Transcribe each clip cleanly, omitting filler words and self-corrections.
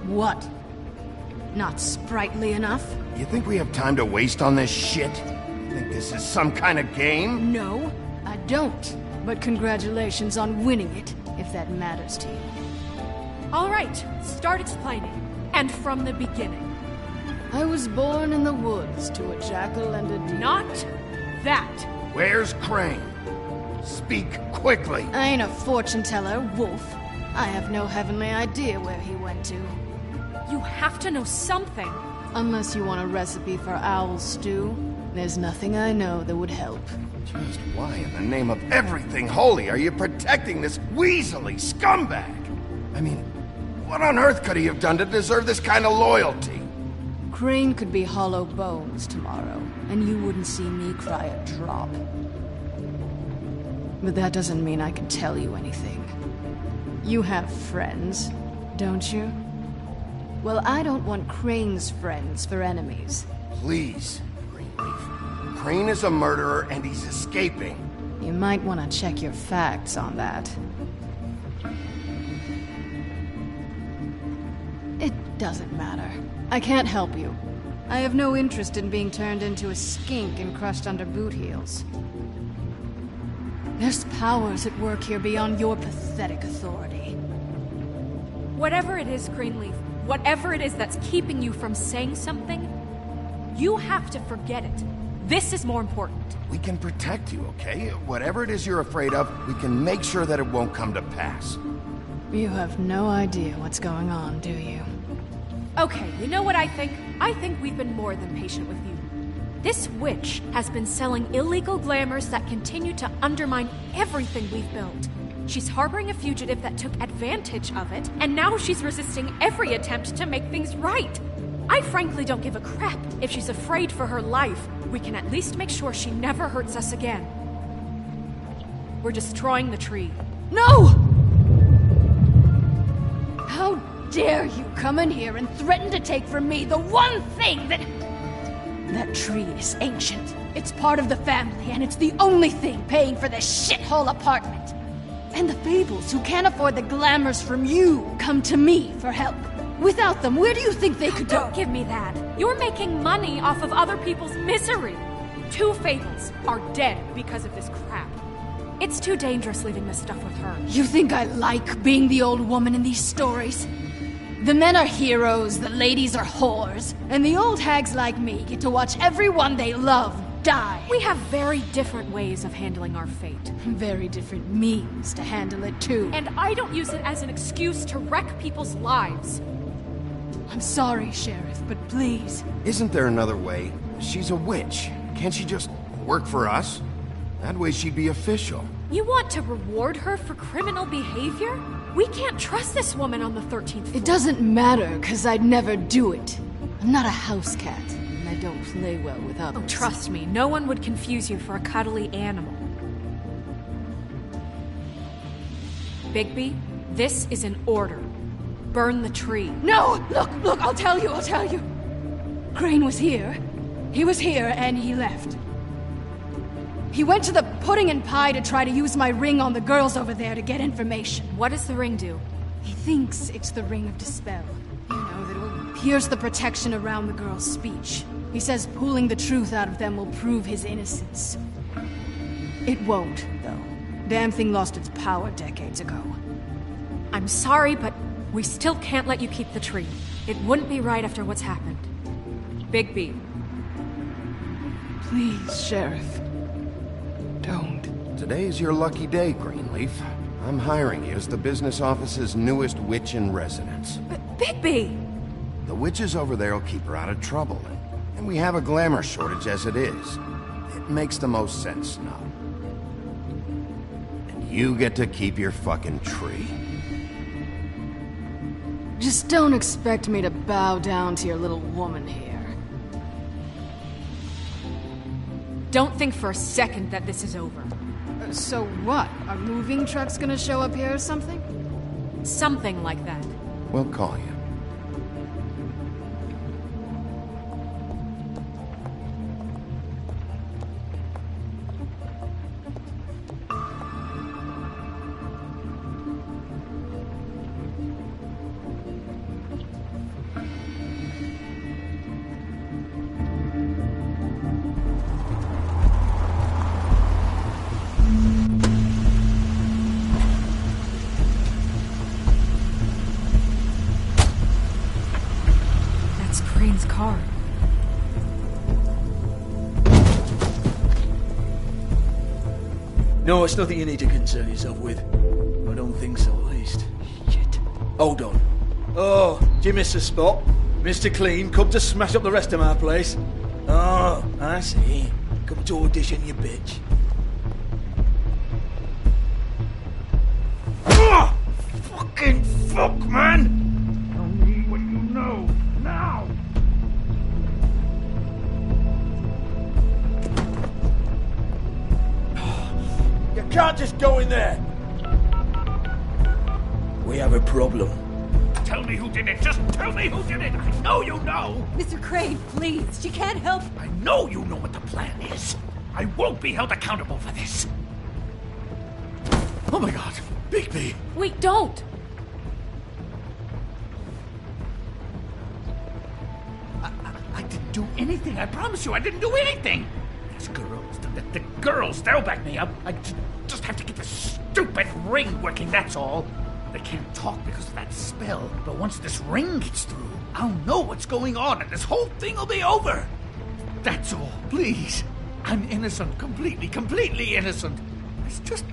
What? Not sprightly enough? You think we have time to waste on this shit? You think this is some kind of game? No, I don't. But congratulations on winning it, if that matters to you. All right, start explaining. And from the beginning. I was born in the woods to a jackal and a deer. Not that. Where's Crane? Speak quickly. I ain't a fortune teller, Wolf. I have no heavenly idea where he went to. You have to know something. Unless you want a recipe for owl stew, there's nothing I know that would help. Just why in the name of everything holy are you protecting this weaselly scumbag? I mean, what on earth could he have done to deserve this kind of loyalty? Crane could be hollow bones tomorrow, and you wouldn't see me cry a drop. But that doesn't mean I can tell you anything. You have friends, don't you? Well, I don't want Crane's friends for enemies. Please, Greenleaf. Crane is a murderer and he's escaping. You might want to check your facts on that. It doesn't matter. I can't help you. I have no interest in being turned into a skink and crushed under boot heels. There's powers at work here beyond your pathetic authority. Whatever it is, Greenleaf, whatever it is that's keeping you from saying something, you have to forget it. This is more important. We can protect you, okay? Whatever it is you're afraid of, we can make sure that it won't come to pass. You have no idea what's going on, do you? Okay, you know what I think? I think we've been more than patient with you. This witch has been selling illegal glamours that continue to undermine everything we've built. She's harboring a fugitive that took advantage of it, and now she's resisting every attempt to make things right. I frankly don't give a crap if she's afraid for her life. We can at least make sure she never hurts us again. We're destroying the tree. No! How dare you come in here and threaten to take from me the one thing that... That tree is ancient. It's part of the family, and it's the only thing paying for this shithole apartment. And the Fables, who can't afford the glamours from you, come to me for help. Without them, where do you think they could go? Don't give me that. You're making money off of other people's misery. 2 Fables are dead because of this crap. It's too dangerous leaving this stuff with her. You think I like being the old woman in these stories? The men are heroes, the ladies are whores, and the old hags like me get to watch everyone they love die. We have very different ways of handling our fate. Very different means to handle it, too. And I don't use it as an excuse to wreck people's lives. I'm sorry, Sheriff, but please. Isn't there another way? She's a witch. Can't she just work for us? That way she'd be official. You want to reward her for criminal behavior? We can't trust this woman on the 13th floor. It doesn't matter, because I'd never do it. I'm not a house cat, and I don't play well with others. Oh, trust me, no one would confuse you for a cuddly animal. Bigby, this is an order. Burn the tree. No! Look, I'll tell you. Crane was here. He was here, and he left. He went to the pudding and pie to try to use my ring on the girls over there to get information. What does the ring do? He thinks it's the Ring of Dispel. You know, that it will pierce the protection around the girls' speech. He says pulling the truth out of them will prove his innocence. It won't, though. Damn thing lost its power decades ago. I'm sorry, but we still can't let you keep the tree. It wouldn't be right after what's happened. Bigby. Please, Sheriff. Don't. Today's your lucky day, Greenleaf. I'm hiring you as the business office's newest witch in residence. But Bigby! The witches over there will keep her out of trouble, and we have a glamour shortage as it is. It makes the most sense now. And you get to keep your fucking tree. Just don't expect me to bow down to your little woman here. Don't think for a second that this is over. So what? Are moving trucks gonna show up here or something? Something like that. We'll call you. car. No, it's nothing you need to concern yourself with. I don't think so, at least. Shit. Hold on. Oh, do you miss a spot? Mr. Clean, come to smash up the rest of my place. Oh, I see. Come to audition, you bitch. Oh, fucking fuck, man! Tell me what you know, now! You can't just go in there! We have a problem. Tell me who did it! Just tell me who did it! I know you know! Mr. Crane, please, she can't help. I know you know what the plan is! I won't be held accountable for this! Oh my god, Bigby! Wait, don't! I didn't do anything, I promise you, I didn't do anything! These girls, the girls, they'll back me up. I just have to get this stupid ring working, that's all. They can't talk because of that spell, but once this ring gets through, I'll know what's going on and this whole thing will be over. That's all, please. I'm innocent, completely innocent. It's just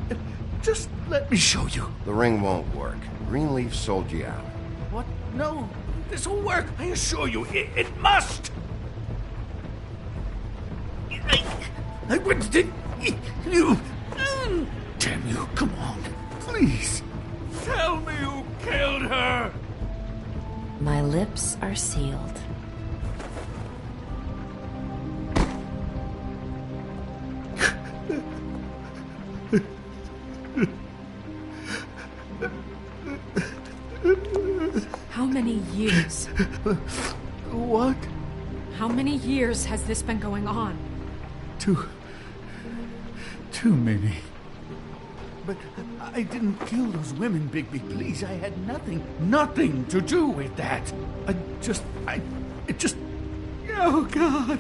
let me show you. The ring won't work. Greenleaf sold you out. What? No, this will work. I assure you, it must. I wouldn't. You. Damn you! Come on, please. Tell me who killed her. My lips are sealed. How many years? What? How many years has this been going on? Too many. But I didn't kill those women, Bigby. Please, I had nothing to do with that. Oh, God.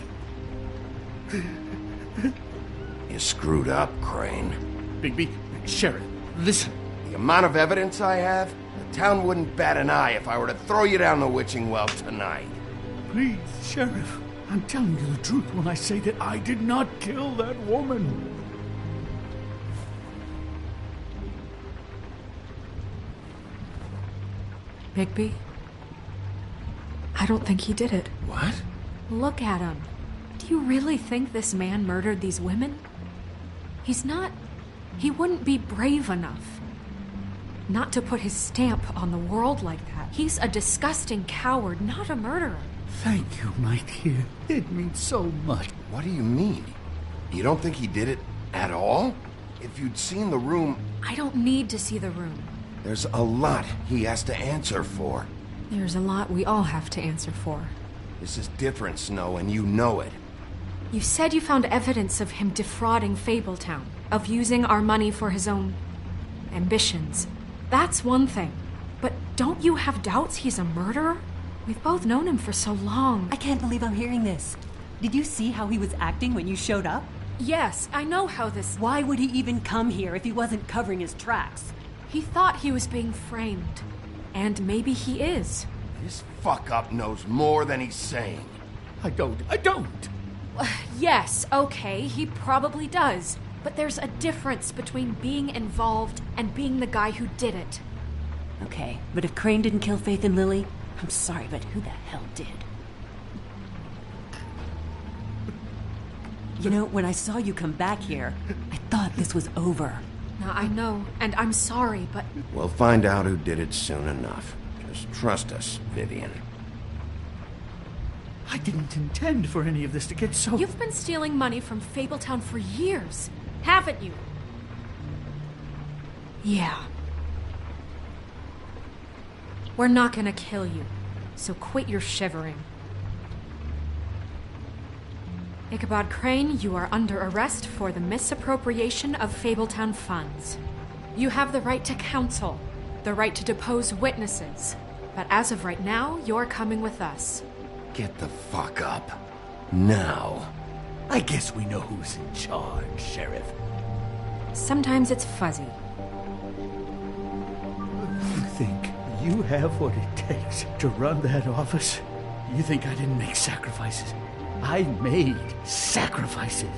You screwed up, Crane. Bigby, Sheriff, listen. The amount of evidence I have, the town wouldn't bat an eye if I were to throw you down the witching well tonight. Please, Sheriff, I'm telling you the truth when I say that I did not kill that woman. Bigby? I don't think he did it. What? Look at him. Do you really think this man murdered these women? He's not... He wouldn't be brave enough. Not to put his stamp on the world like that. He's a disgusting coward, not a murderer. Thank you, my dear. It means so much. What do you mean? You don't think he did it at all? If you'd seen the room, I don't need to see the room. there's a lot he has to answer for. There's a lot we all have to answer for. This is different, Snow, and you know it. You said you found evidence of him defrauding Fabletown, of using our money for his own ambitions. That's one thing. But don't you have doubts he's a murderer? We've both known him for so long. I can't believe I'm hearing this. Did you see how he was acting when you showed up? Yes, I know how this... Why would he even come here if he wasn't covering his tracks? He thought he was being framed. And maybe he is. This fuck-up knows more than he's saying. I don't. Yes, okay, he probably does. But there's a difference between being involved and being the guy who did it. Okay, but if Crane didn't kill Faith and Lily, I'm sorry, but who the hell did? You know, when I saw you come back here, I thought this was over. Now, I know, and I'm sorry, but... We'll find out who did it soon enough. Just trust us, Vivian. I didn't intend for any of this to get so... You've been stealing money from Fabletown for years, haven't you? Yeah. We're not gonna kill you, so quit your shivering. Ichabod Crane, you are under arrest for the misappropriation of Fabletown funds. You have the right to counsel, the right to depose witnesses, but as of right now, you're coming with us. Get the fuck up. Now. I guess we know who's in charge, Sheriff. Sometimes it's fuzzy. You think you have what it takes to run that office? You think I didn't make sacrifices? I made sacrifices.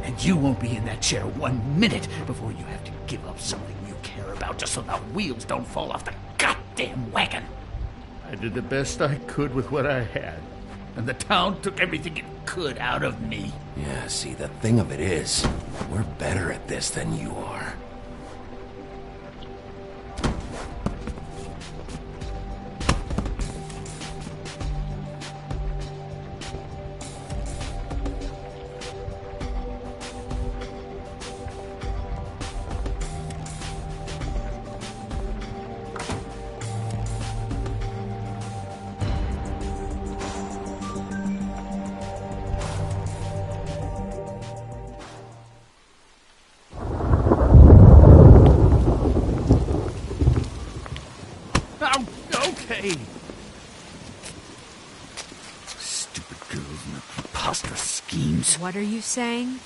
And you won't be in that chair 1 minute before you have to give up something you care about just so the wheels don't fall off the goddamn wagon. I did the best I could with what I had. And the town took everything it could out of me. Yeah, see, the thing of it is, we're better at this than you are. Okay. Stupid girls and their preposterous schemes. What are you saying?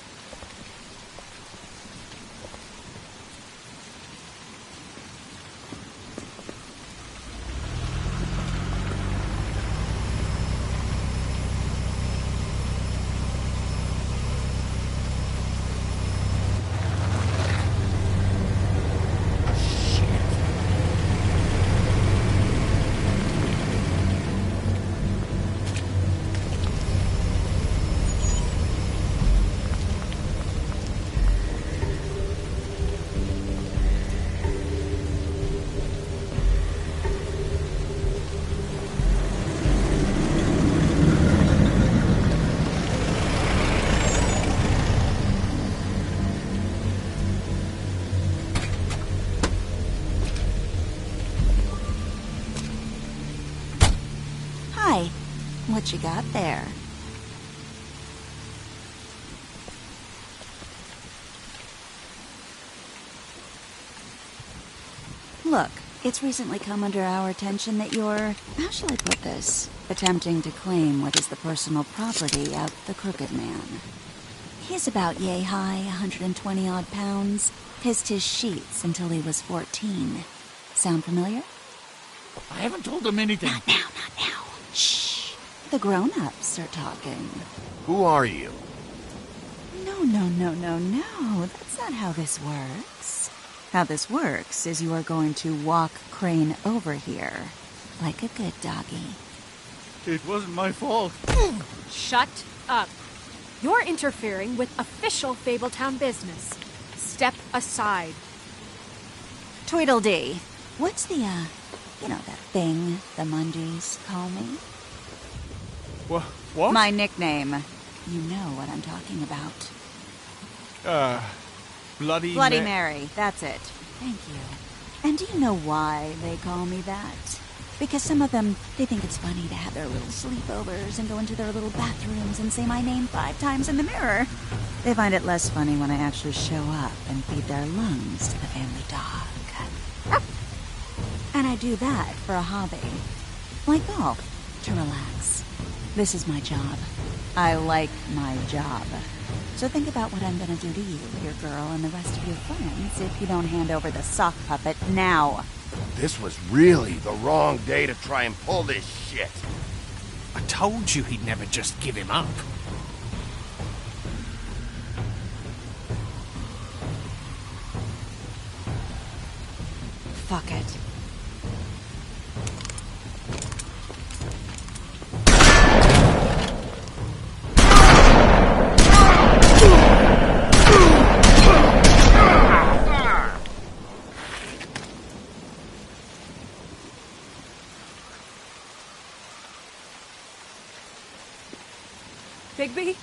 Hi. What you got there? Look, it's recently come under our attention that you're, how shall I put this, attempting to claim what is the personal property of the Crooked Man. He's about yay high, 120 odd pounds, pissed his sheets until he was 14. Sound familiar? I haven't told them anything. Not now. Shh. The grown-ups are talking. Who are you? No. That's not how this works. How this works is you are going to walk Crane over here. Like a good doggy. It wasn't my fault. Shut up. You're interfering with official Fabletown business. Step aside. Tweedledee. What's the, that thing the Mundies call me? What? My nickname. You know what I'm talking about. Bloody Mary. That's it. Thank you. And do you know why they call me that? Because some of them, they think it's funny to have their little sleepovers and go into their little bathrooms and say my name 5 times in the mirror. They find it less funny when I actually show up and feed their lungs to the family dog. And I do that for a hobby. Like golf, to relax. This is my job. I like my job. So think about what I'm gonna do to you, your girl, and the rest of your friends if you don't hand over the sock puppet now. This was really the wrong day to try and pull this shit. I told you he'd never just give him up. Fuck it. Bigby?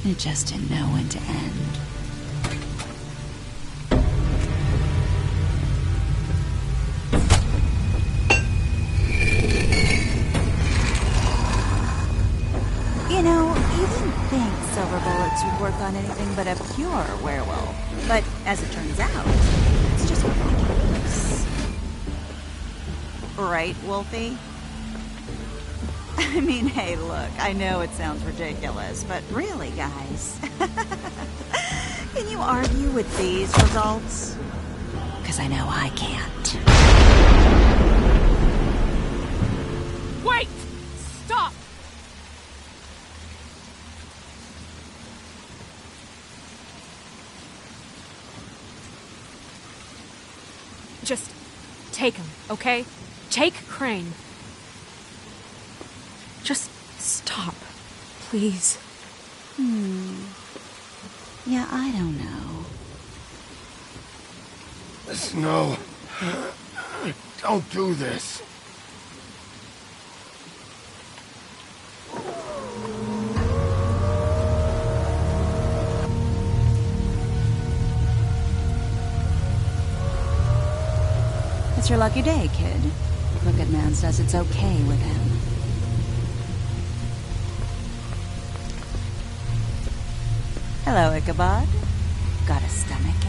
It just didn't know when to end. You know, you didn't think silver bullets would work on anything but a pure werewolf. But as it turns out, it's just ridiculous. Right, Wolfie? I mean, hey, look, I know it sounds ridiculous, but really, guys, can you argue with these results? Because I know I can't. Wait! Stop! Just take him, okay? Take Crane. Just stop, please. Yeah, I don't know. Snow, don't do this. It's your lucky day, kid. Crooked Man says it's okay with him. Hello, Ichabod. Got a stomachache?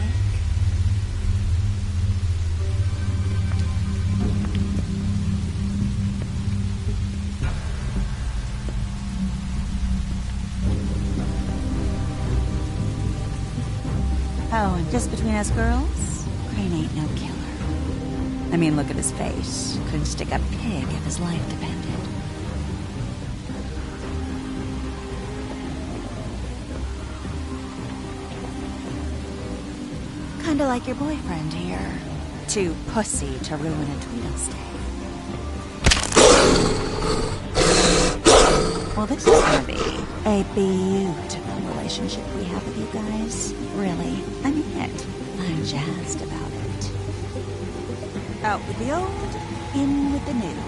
Oh, and just between us girls, Crane ain't no killer. I mean, look at his face. Couldn't stick a pig if his life depended. Kinda like your boyfriend here. Too pussy to ruin a Tweedle stay. Well, this is gonna be a beautiful relationship we have with you guys. Really, I mean it. I'm jazzed about it. Out with the old, in with the new.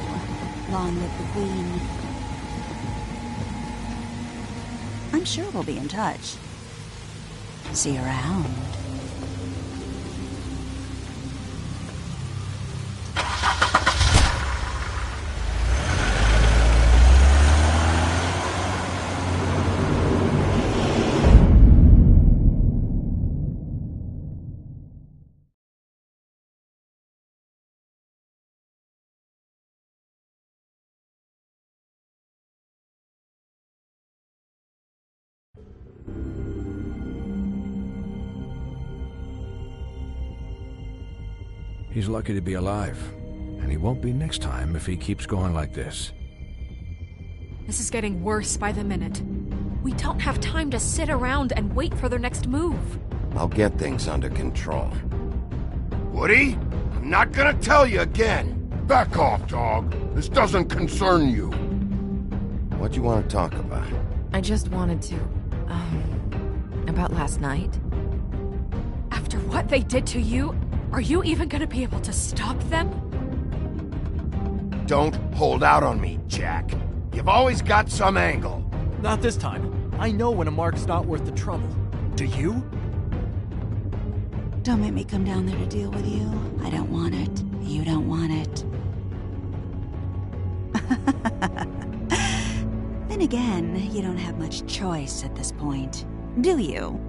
Long live the Queen. I'm sure we'll be in touch. See you around. He's lucky to be alive, and he won't be next time if he keeps going like this. This is getting worse by the minute. We don't have time to sit around and wait for their next move. I'll get things under control. Woody, I'm not gonna tell you again. Back off, dog. This doesn't concern you. What you want to talk about? I just wanted to, about last night. After what they did to you, are you even gonna be able to stop them? Don't hold out on me, Jack. You've always got some angle. Not this time. I know when a mark's not worth the trouble. Do you? Don't make me come down there to deal with you. I don't want it. You don't want it. Then again, you don't have much choice at this point, do you?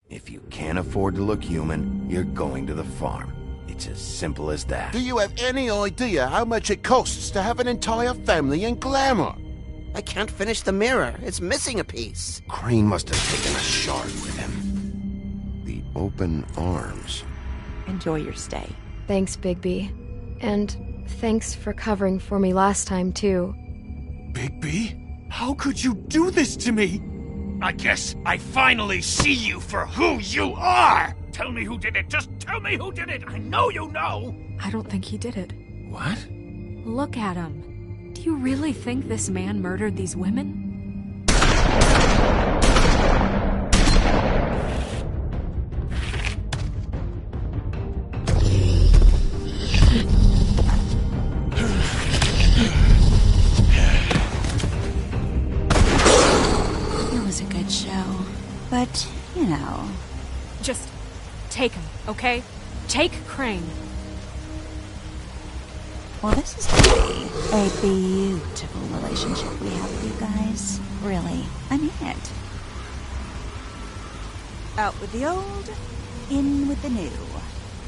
If you can't afford to look human, you're going to the farm. It's as simple as that. Do you have any idea how much it costs to have an entire family in Glamour? I can't finish the mirror. It's missing a piece. Crane must have taken a shard with him. The open arms. Enjoy your stay. Thanks, Bigby. And thanks for covering for me last time, too. Bigby? How could you do this to me? I guess I finally see you for who you are! Tell me who did it! Just tell me who did it! I know you know! I don't think he did it. What? Look at him. Do you really think this man murdered these women? But, you know... Just take him, okay? Take Crane. Well, this is gonna be a beautiful relationship we have with you guys. Really, I mean it. Out with the old, in with the new.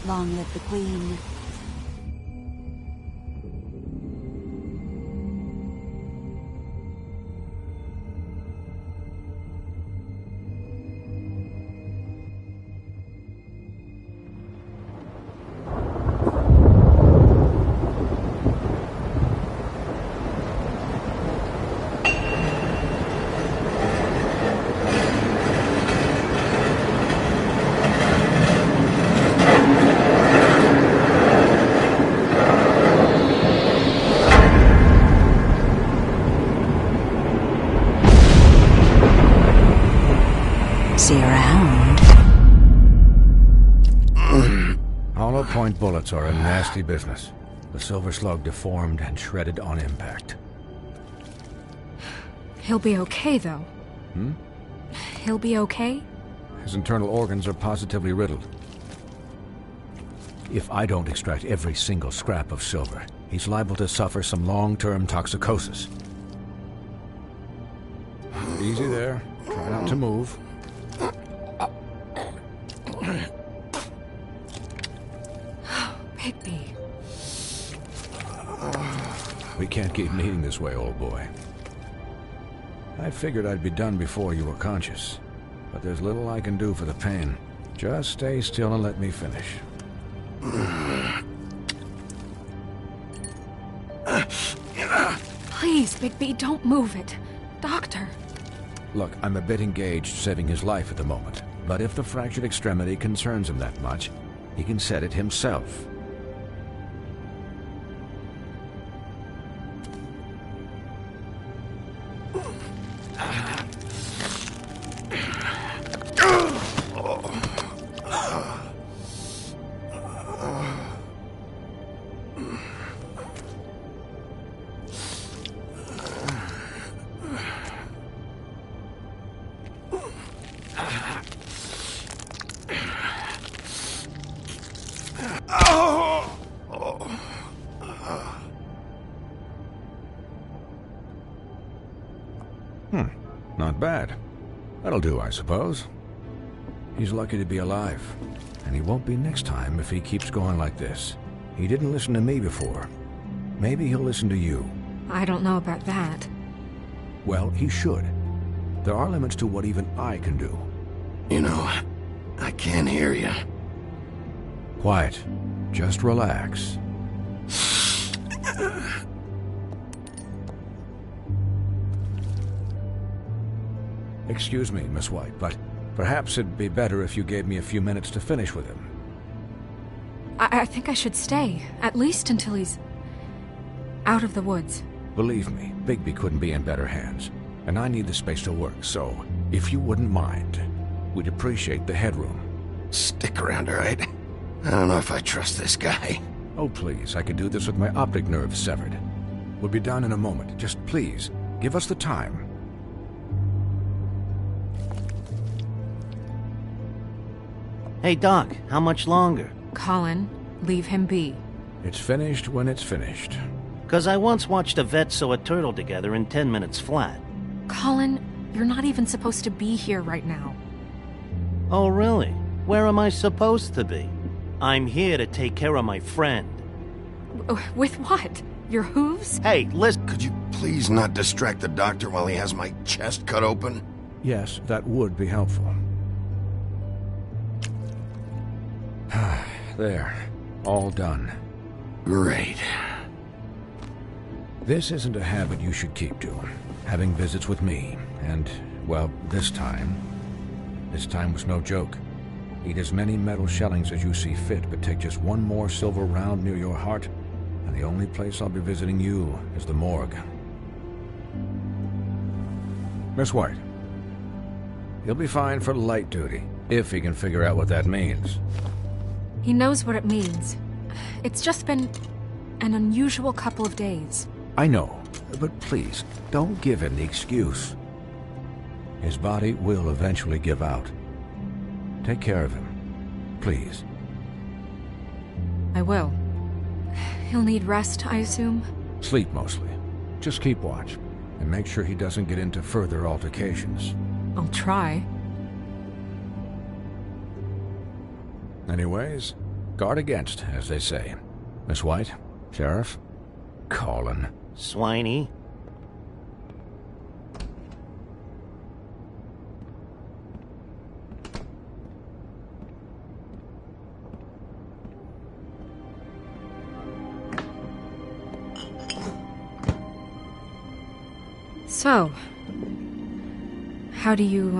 Long live the Queen. See you around. Hollow point bullets are a nasty business. The Silver Slug deformed and shredded on impact. He'll be okay, though. He'll be okay? His internal organs are positively riddled. If I don't extract every single scrap of silver, he's liable to suffer some long-term toxicosis. Easy there. Try not to move. Bigby. We can't keep meeting this way, old boy. I figured I'd be done before you were conscious, but there's little I can do for the pain. Just stay still and let me finish. Please, Bigby, don't move it. Doctor. Look, I'm a bit engaged saving his life at the moment, but if the fractured extremity concerns him that much, he can set it himself. Not bad. That'll do, I suppose. He's lucky to be alive, and he won't be next time if he keeps going like this. He didn't listen to me before. Maybe he'll listen to you. I don't know about that. Well, he should. There are limits to what even I can do. You know, I can't hear you. Quiet. Just relax. Excuse me, Miss White, but perhaps it'd be better if you gave me a few minutes to finish with him. I think I should stay, at least until he's out of the woods. Believe me, Bigby couldn't be in better hands, and I need the space to work, so if you wouldn't mind, we'd appreciate the headroom. Stick around, all right? I don't know if I trust this guy. Oh, please, I could do this with my optic nerve severed. We'll be done in a moment. Just please, give us the time. Hey, Doc, how much longer? Colin, leave him be. It's finished when it's finished. 'Cause I once watched a vet sew a turtle together in 10 minutes flat. Colin, you're not even supposed to be here right now. Oh, really? Where am I supposed to be? I'm here to take care of my friend. With what? Your hooves? Hey, listen. Could you please not distract the doctor while he has my chest cut open? Yes, that would be helpful. There. All done. Great. This isn't a habit you should keep to. Having visits with me. And, well, this time was no joke. Eat as many metal shellings as you see fit, but take just one more silver round near your heart, and the only place I'll be visiting you is the morgue. Miss White. He'll be fine for light duty, if he can figure out what that means. He knows what it means. It's just been an unusual couple of days. I know, but please, don't give him the excuse. His body will eventually give out. Take care of him, please. I will. He'll need rest, I assume? Sleep mostly. Just keep watch, and make sure he doesn't get into further altercations. I'll try. Anyways, guard against, as they say. Miss White, Sheriff, Colin. Swiney. So, how do you,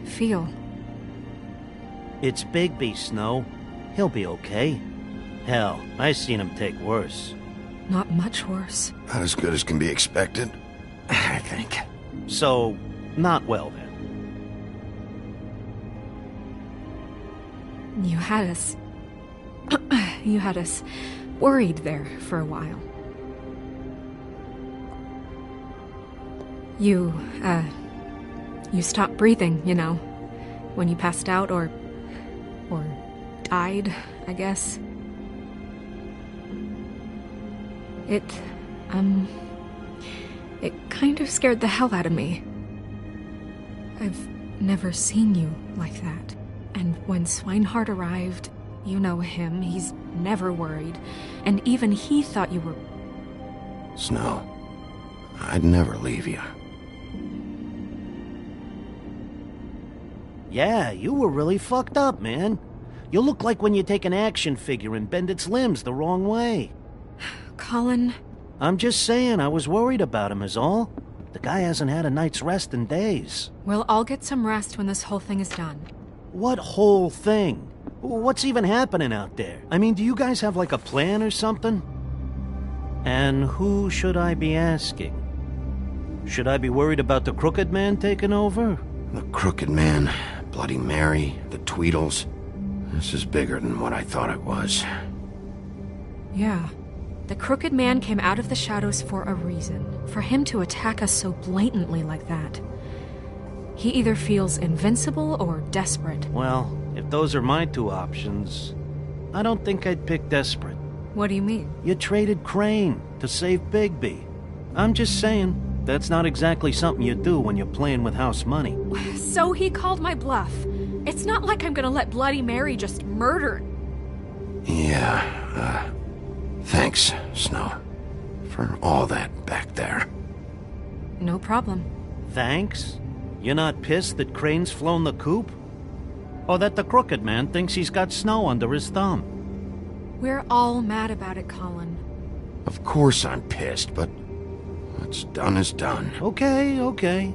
feel? It's Bigby, Snow. He'll be okay. Hell, I seen him take worse. Not much worse. Not as good as can be expected, I think. So, not well then. You had us... you had us worried there for a while. You stopped breathing, you know, when you passed out or died, I guess. It kind of scared the hell out of me. I've never seen you like that. And when Swinehart arrived, you know him, he's never worried. And even he thought you were... Snow, I'd never leave you. Yeah, you were really fucked up, man. You look like when you take an action figure and bend its limbs the wrong way. Colin... I'm just saying, I was worried about him is all. The guy hasn't had a night's rest in days. Well, I'll get some rest when this whole thing is done. What whole thing? What's even happening out there? I mean, do you guys have like a plan or something? And who should I be asking? Should I be worried about the Crooked Man taking over? The Crooked Man, Bloody Mary, the Tweedles. This is bigger than what I thought it was. Yeah. The Crooked Man came out of the shadows for a reason. For him to attack us so blatantly like that. He either feels invincible or desperate. Well, if those are my two options, I don't think I'd pick desperate. What do you mean? You traded Crane to save Bigby. I'm just saying, that's not exactly something you do when you're playing with house money. So he called my bluff. It's not like I'm gonna let Bloody Mary just murder... Yeah, thanks, Snow, for all that back there. No problem. Thanks? You're not pissed that Crane's flown the coop? Or that the Crooked Man thinks he's got Snow under his thumb? We're all mad about it, Colin. Of course I'm pissed, but what's done is done. Okay, okay.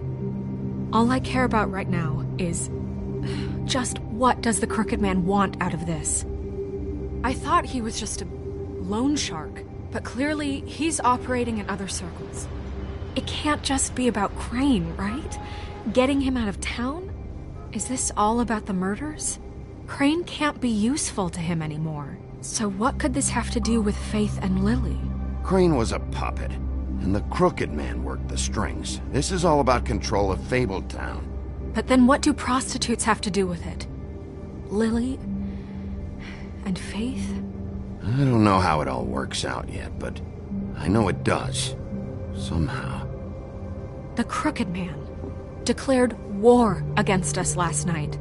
All I care about right now is... just what does the Crooked Man want out of this? I thought he was just a loan shark, but clearly he's operating in other circles. It can't just be about Crane, right? Getting him out of town? Is this all about the murders? Crane can't be useful to him anymore. So what could this have to do with Faith and Lily? Crane was a puppet, and the Crooked Man worked the strings. This is all about control of Fabletown. But then what do prostitutes have to do with it? Lily? And Faith? I don't know how it all works out yet, but I know it does. Somehow. The Crooked Man declared war against us last night.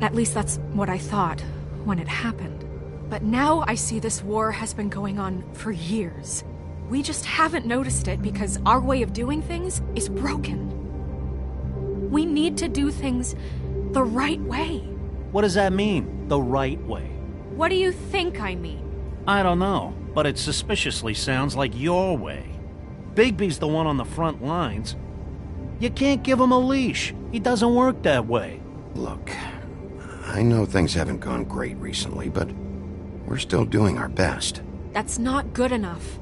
At least that's what I thought when it happened. But now I see this war has been going on for years. We just haven't noticed it because our way of doing things is broken. We need to do things the right way. What does that mean, the right way? What do you think I mean? I don't know, but it suspiciously sounds like your way. Bigby's the one on the front lines. You can't give him a leash. He doesn't work that way. Look, I know things haven't gone great recently, but we're still doing our best. That's not good enough.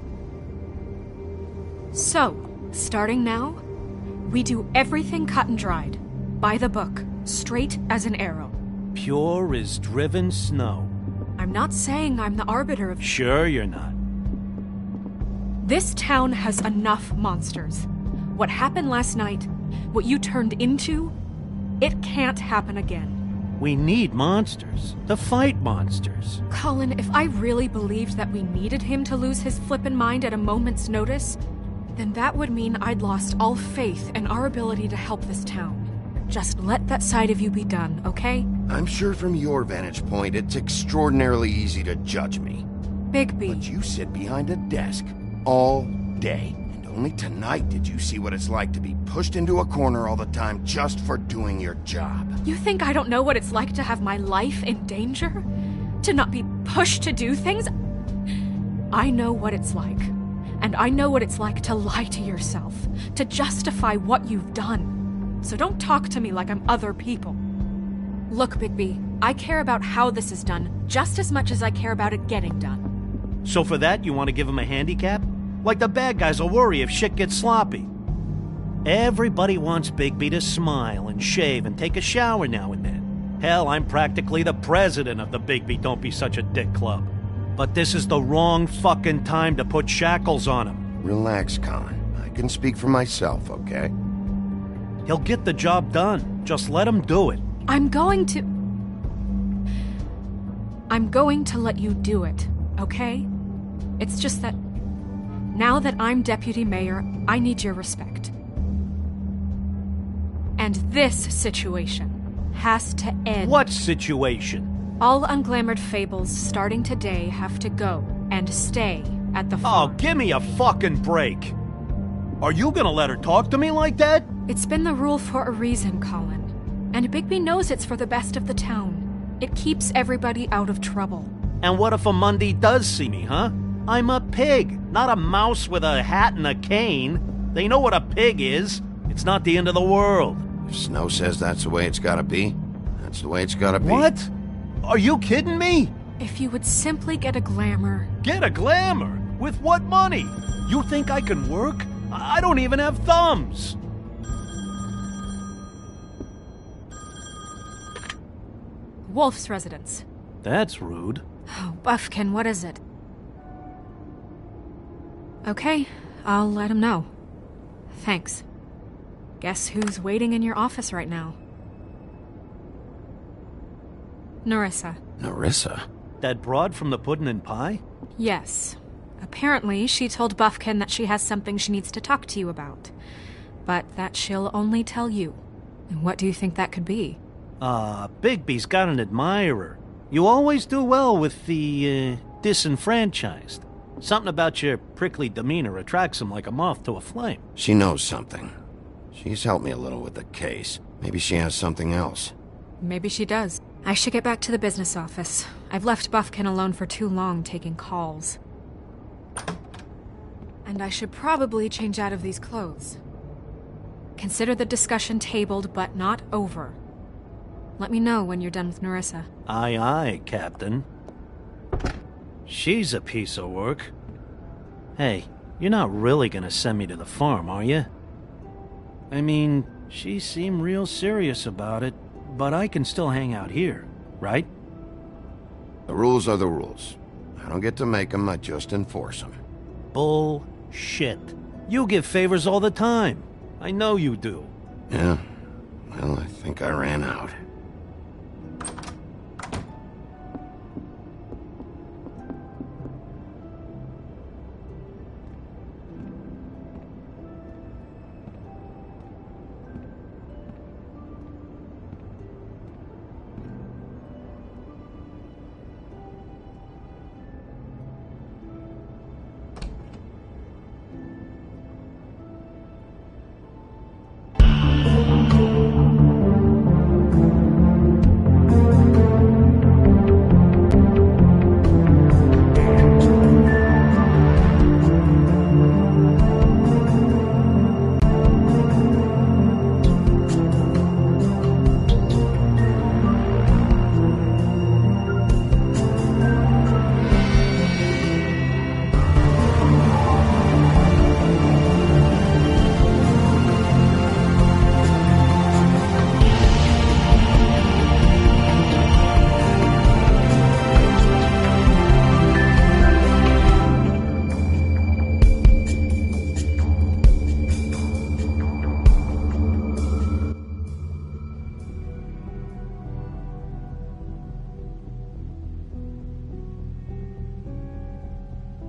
So, starting now, we do everything cut and dried. By the book, straight as an arrow. Pure as driven snow. I'm not saying I'm the arbiter of... Sure you're not. This town has enough monsters. What happened last night, what you turned into, it can't happen again. We need monsters. To fight monsters. Colin, if I really believed that we needed him to lose his flippin' mind at a moment's notice, then that would mean I'd lost all faith in our ability to help this town. Just let that side of you be done, okay? I'm sure from your vantage point, it's extraordinarily easy to judge me. Bigby. But you sit behind a desk all day. And only tonight did you see what it's like to be pushed into a corner all the time just for doing your job. You think I don't know what it's like to have my life in danger? To not be pushed to do things? I know what it's like. And I know what it's like to lie to yourself, to justify what you've done. So don't talk to me like I'm other people. Look, Bigby, I care about how this is done just as much as I care about it getting done. So for that, you want to give him a handicap? Like the bad guys will worry if shit gets sloppy. Everybody wants Bigby to smile and shave and take a shower now and then. Hell, I'm practically the president of the Bigby Don't Be Such a Dick Club. But this is the wrong fucking time to put shackles on him. Relax, Colin. I can speak for myself, okay? He'll get the job done. Just let him do it. I'm going to let you do it, okay? It's just that now that I'm deputy mayor, I need your respect. And this situation has to end. What situation? All unglamored fables starting today have to go and stay at the farm. Oh, give me a fucking break. Are you gonna let her talk to me like that? It's been the rule for a reason, Colin. And Bigby knows it's for the best of the town. It keeps everybody out of trouble. And what if a Mundy does see me, huh? I'm a pig, not a mouse with a hat and a cane. They know what a pig is. It's not the end of the world. If Snow says that's the way it's gotta be, that's the way it's gotta be. What? Are you kidding me? If you would simply get a glamour. Get a glamour? With what money? You think I can work? I don't even have thumbs. Wolf's residence. That's rude. Oh, Buffkin, what is it? Okay, I'll let him know. Thanks. Guess who's waiting in your office right now? Nerissa. Nerissa? That broad from the Puddin' and Pie? Yes. Apparently, she told Buffkin that she has something she needs to talk to you about. But that she'll only tell you. And what do you think that could be? Bigby's got an admirer. You always do well with the, disenfranchised. Something about your prickly demeanor attracts him like a moth to a flame. She knows something. She's helped me a little with the case. Maybe she has something else. Maybe she does. I should get back to the business office. I've left Buffkin alone for too long taking calls. And I should probably change out of these clothes. Consider the discussion tabled, but not over. Let me know when you're done with Nerissa. Aye, aye, Captain. She's a piece of work. Hey, you're not really gonna send me to the farm, are you? I mean, she seemed real serious about it, but I can still hang out here, right? The rules are the rules. I don't get to make them, I just enforce them. Bullshit. You give favors all the time. I know you do. Yeah? Well, I think I ran out.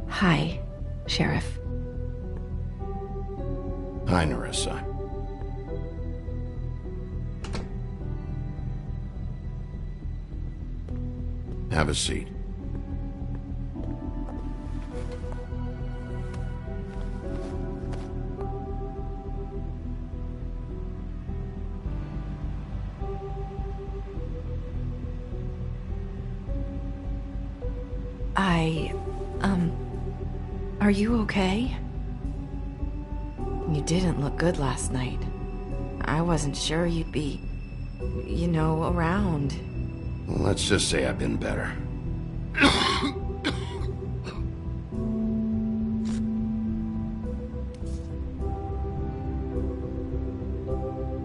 Hi, Sheriff. Hi, Nerissa. Have a seat. Are you okay? You didn't look good last night. I wasn't sure you'd be, around. Well, let's just say I've been better.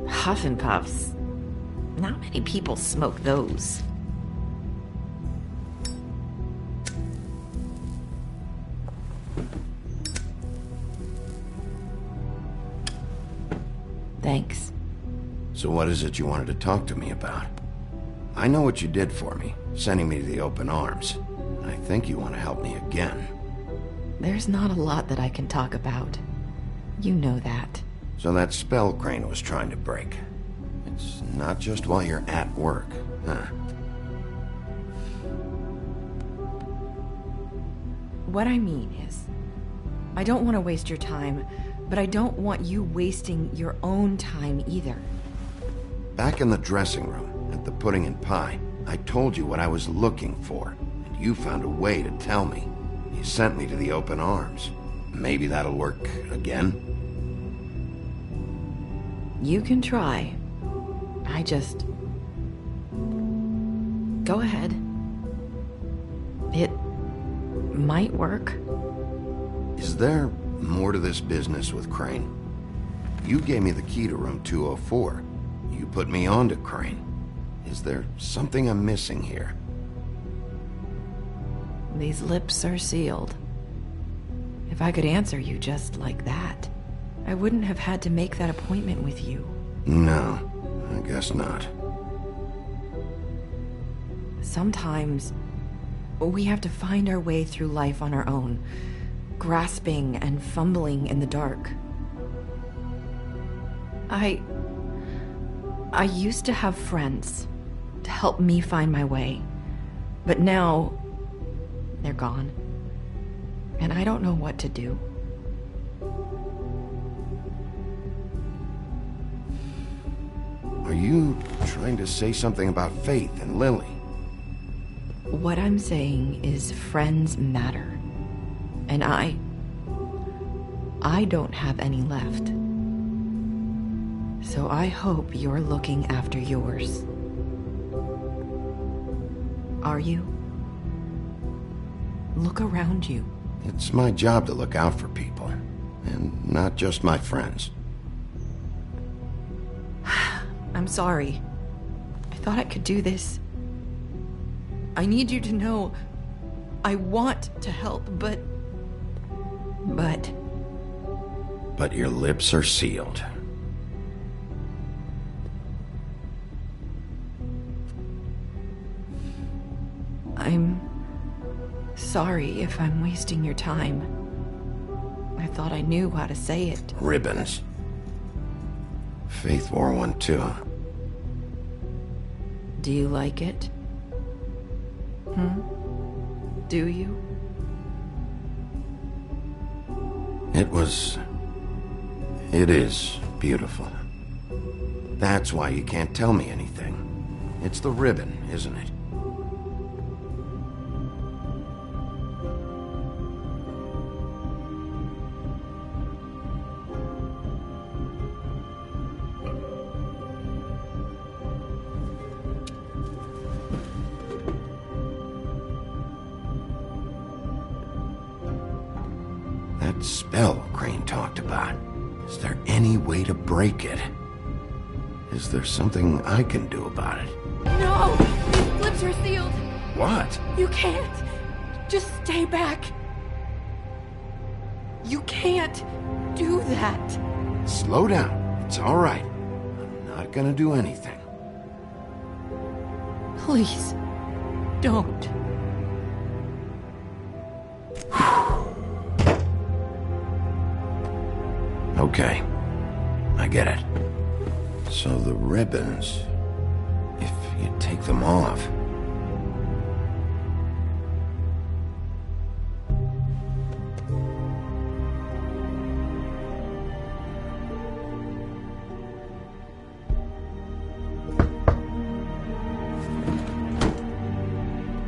Huff and Puffs. Not many people smoke those. Thanks. So what is it you wanted to talk to me about? I know what you did for me, sending me to the open arms. And I think you want to help me again. There's not a lot that I can talk about. You know that. So that spell Crane was trying to break. It's not just while you're at work, huh? What I mean is, I don't want to waste your time, but I don't want you wasting your own time either. Back in the dressing room, at the Pudding and Pie, I told you what I was looking for, and you found a way to tell me. You sent me to the open arms. Maybe that'll work again? You can try. Go ahead. It might work. Is there more to this business with Crane? You gave me the key to room 204. You put me onto Crane. Is there something I'm missing here? These lips are sealed. If I could answer you just like that, I wouldn't have had to make that appointment with you. No, I guess not. Sometimes we have to find our way through life on our own. grasping and fumbling in the dark. I used to have friends to help me find my way, but now they're gone, and I don't know what to do. Are you trying to say something about Faith and Lily? What I'm saying is friends matter, and I don't have any left. So I hope you're looking after yours. Are you? Look around you. It's my job to look out for people, and not just my friends. I'm sorry. I thought I could do this. I need you to know I want to help, but your lips are sealed. I'm sorry if I'm wasting your time. I thought I knew how to say it. Ribbons. Faith wore one too. Do you like it? Do you? It is beautiful. That's why you can't tell me anything. It's the ribbon, isn't it? That spell Crane talked about. Is there any way to break it? Is there something I can do about it? No! These lips are sealed! What? You can't! Just stay back! You can't do that! Slow down. It's all right. I'm not gonna do anything. Please, don't. Okay. I get it. So the ribbons, if you take them off...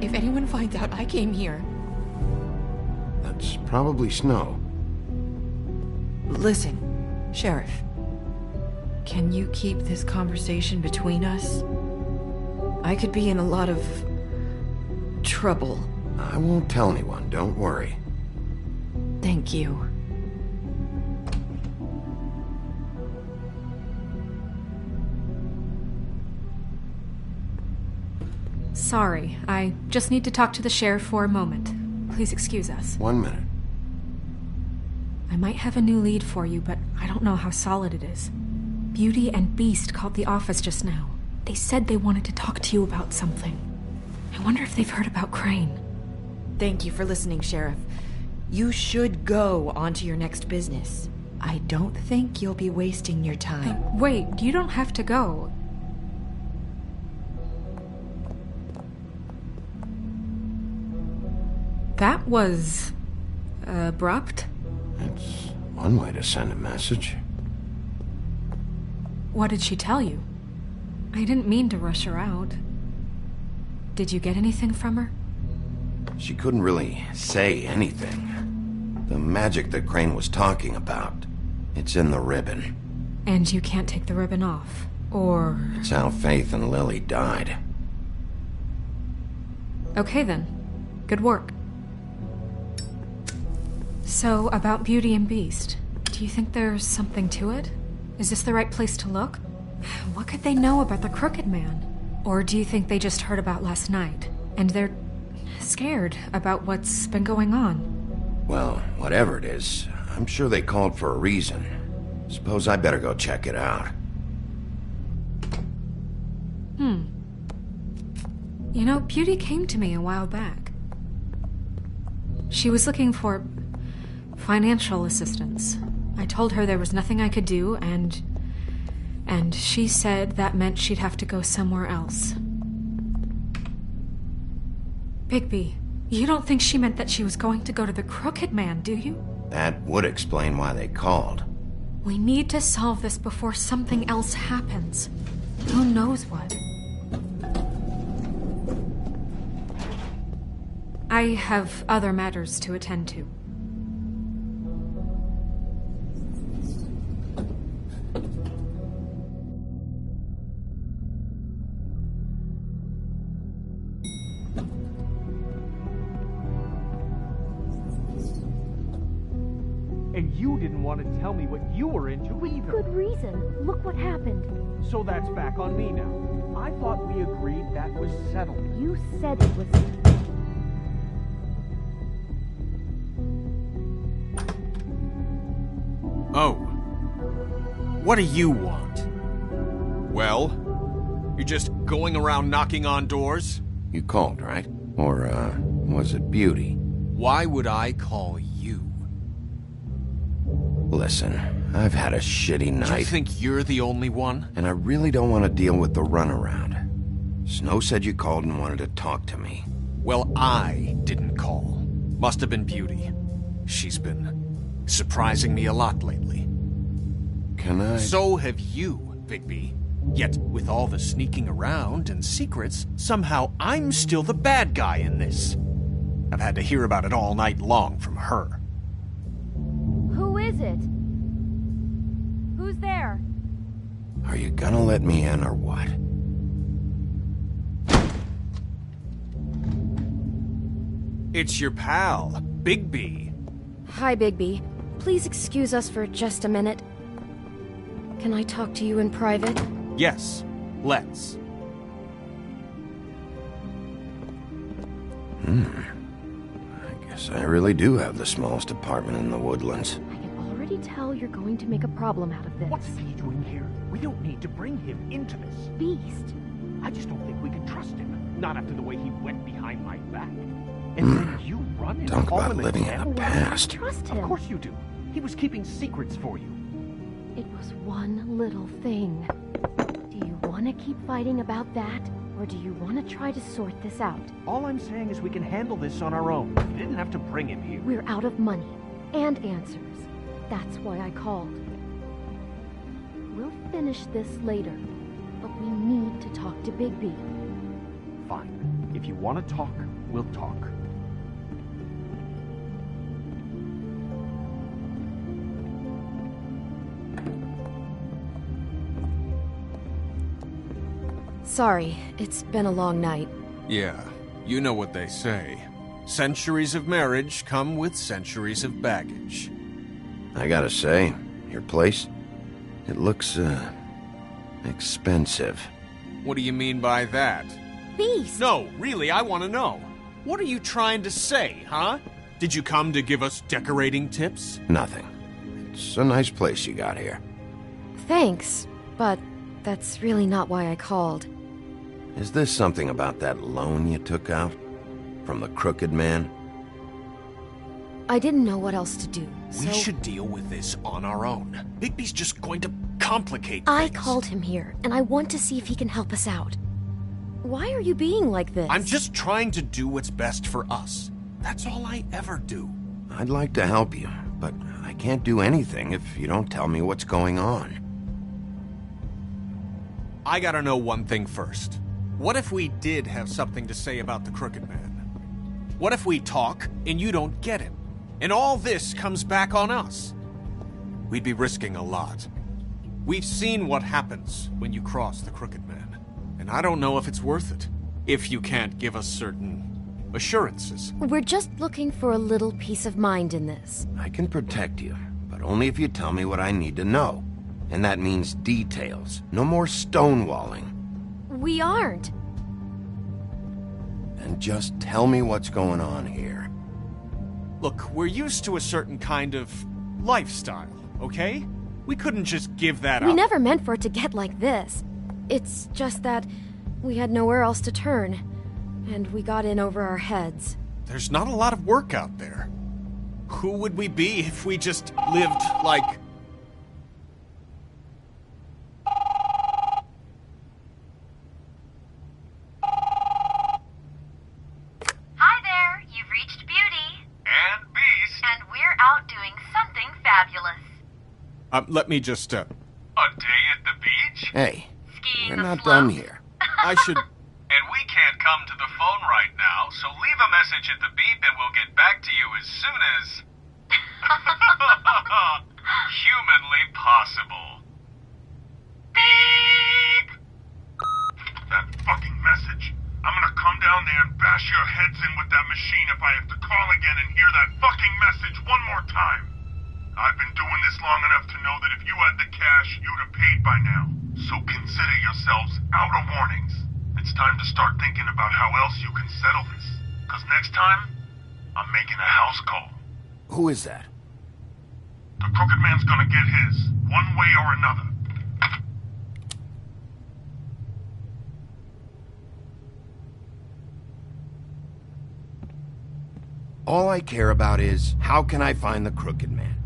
If anyone finds out I came here... That's probably Snow. Listen, Sheriff. Can you keep this conversation between us? I could be in a lot of... trouble. I won't tell anyone, don't worry. Thank you. Sorry, I just need to talk to the sheriff for a moment. Please excuse us. 1 minute. I might have a new lead for you, but I don't know how solid it is. Beauty and Beast called the office just now. They said they wanted to talk to you about something. I wonder if they've heard about Crane. Thank you for listening, Sheriff. You should go on to your next business. I don't think you'll be wasting your time. Wait, you don't have to go. That was... abrupt? It's one way to send a message. What did she tell you? I didn't mean to rush her out. Did you get anything from her? She couldn't really say anything. The magic that Crane was talking about, it's in the ribbon. And you can't take the ribbon off, or... It's how Faith and Lily died. Okay then. Good work. So, about Beauty and Beast, do you think there's something to it? Is this the right place to look? What could they know about the Crooked Man? Or do you think they just heard about last night, and they're scared about what's been going on? Well, whatever it is, I'm sure they called for a reason. Suppose I better go check it out. You know, Beauty came to me a while back. She was looking for Financial assistance. I told her there was nothing I could do, and she said that meant she'd have to go somewhere else. Bigby, you don't think she meant that she was going to go to the Crooked Man, do you? That would explain why they called. We need to solve this before something else happens. Who knows what? I have other matters to attend to. And you didn't want to tell me what you were into either. Good reason. Look what happened. So that's back on me now. I thought we agreed that was settled. You said it was. Oh. What do you want? Well? You're just going around knocking on doors? You called, right? Or, was it Beauty? Why would I call you? Listen, I've had a shitty night. Do you think you're the only one? And I really don't want to deal with the runaround. Snow said you called and wanted to talk to me. Well, I didn't call. Must have been Beauty. She's been surprising me a lot lately. Can I? So have you, Bigby. Yet, with all the sneaking around and secrets, somehow I'm still the bad guy in this. I've had to hear about it all night long from her. Who is it? Who's there? Are you gonna let me in or what? It's your pal, Bigby. Hi, Bigby. Please excuse us for just a minute. Can I talk to you in private? Yes, let's. I guess I really do have the smallest apartment in the Woodlands. I can already tell you're going to make a problem out of this. What's he doing here? We don't need to bring him into this. Beast. I just don't think we can trust him. Not after the way he went behind my back. And then you run and Talk call about him a living in the devil? past. Trust him. Of course you do. He was keeping secrets for you. It was one little thing. Do you want to keep fighting about that? Or do you want to try to sort this out? All I'm saying is we can handle this on our own. You didn't have to bring him here. We're out of money. And answers. That's why I called. We'll finish this later. But we need to talk to Bigby. Fine. If you want to talk, we'll talk. Sorry, it's been a long night. Yeah, you know what they say. Centuries of marriage come with centuries of baggage. I gotta say, your place, it looks, expensive. What do you mean by that? Beast! No, really, I want to know. What are you trying to say, huh? Did you come to give us decorating tips? Nothing. It's a nice place you got here. Thanks, but that's really not why I called. Is this something about that loan you took out? From the Crooked Man? I didn't know what else to do, so... We should deal with this on our own. Bigby's just going to complicate I things. called him here, and I want to see if he can help us out. Why are you being like this? I'm just trying to do what's best for us. That's all I ever do. I'd like to help you, but I can't do anything if you don't tell me what's going on. I gotta know one thing first. What if we did have something to say about the Crooked Man? What if we talk and you don't get him? And all this comes back on us? We'd be risking a lot. We've seen what happens when you cross the Crooked Man. And I don't know if it's worth it. If you can't give us certain assurances. We're just looking for a little peace of mind in this. I can protect you, but only if you tell me what I need to know. And that means details. No more stonewalling. We aren't. And just tell me what's going on here. Look, we're used to a certain kind of lifestyle, okay? We couldn't just give that up. We never meant for it to get like this. It's just that we had nowhere else to turn, and we got in over our heads. There's not a lot of work out there. Who would we be if we just lived like... Hi there, you've reached Beauty. And Beast. And we're out doing something fabulous. let me just, A day at the beach? Hey, Skiing we're the not done slopes? here. I should... And we can't come to the phone right now, so leave a message at the beep and we'll get back to you as soon as... humanly possible. Beep! That fucking message. I'm gonna come down there and bash your heads in with that machine if I have to call again and hear that fucking message one more time. I've been doing this long enough to know that if you had the cash, you'd have paid by now. So consider yourselves out of warnings. It's time to start thinking about how else you can settle this. Because next time, I'm making a house call. Who is that? The Crooked Man's gonna get his, one way or another. All I care about is, how can I find the Crooked Man?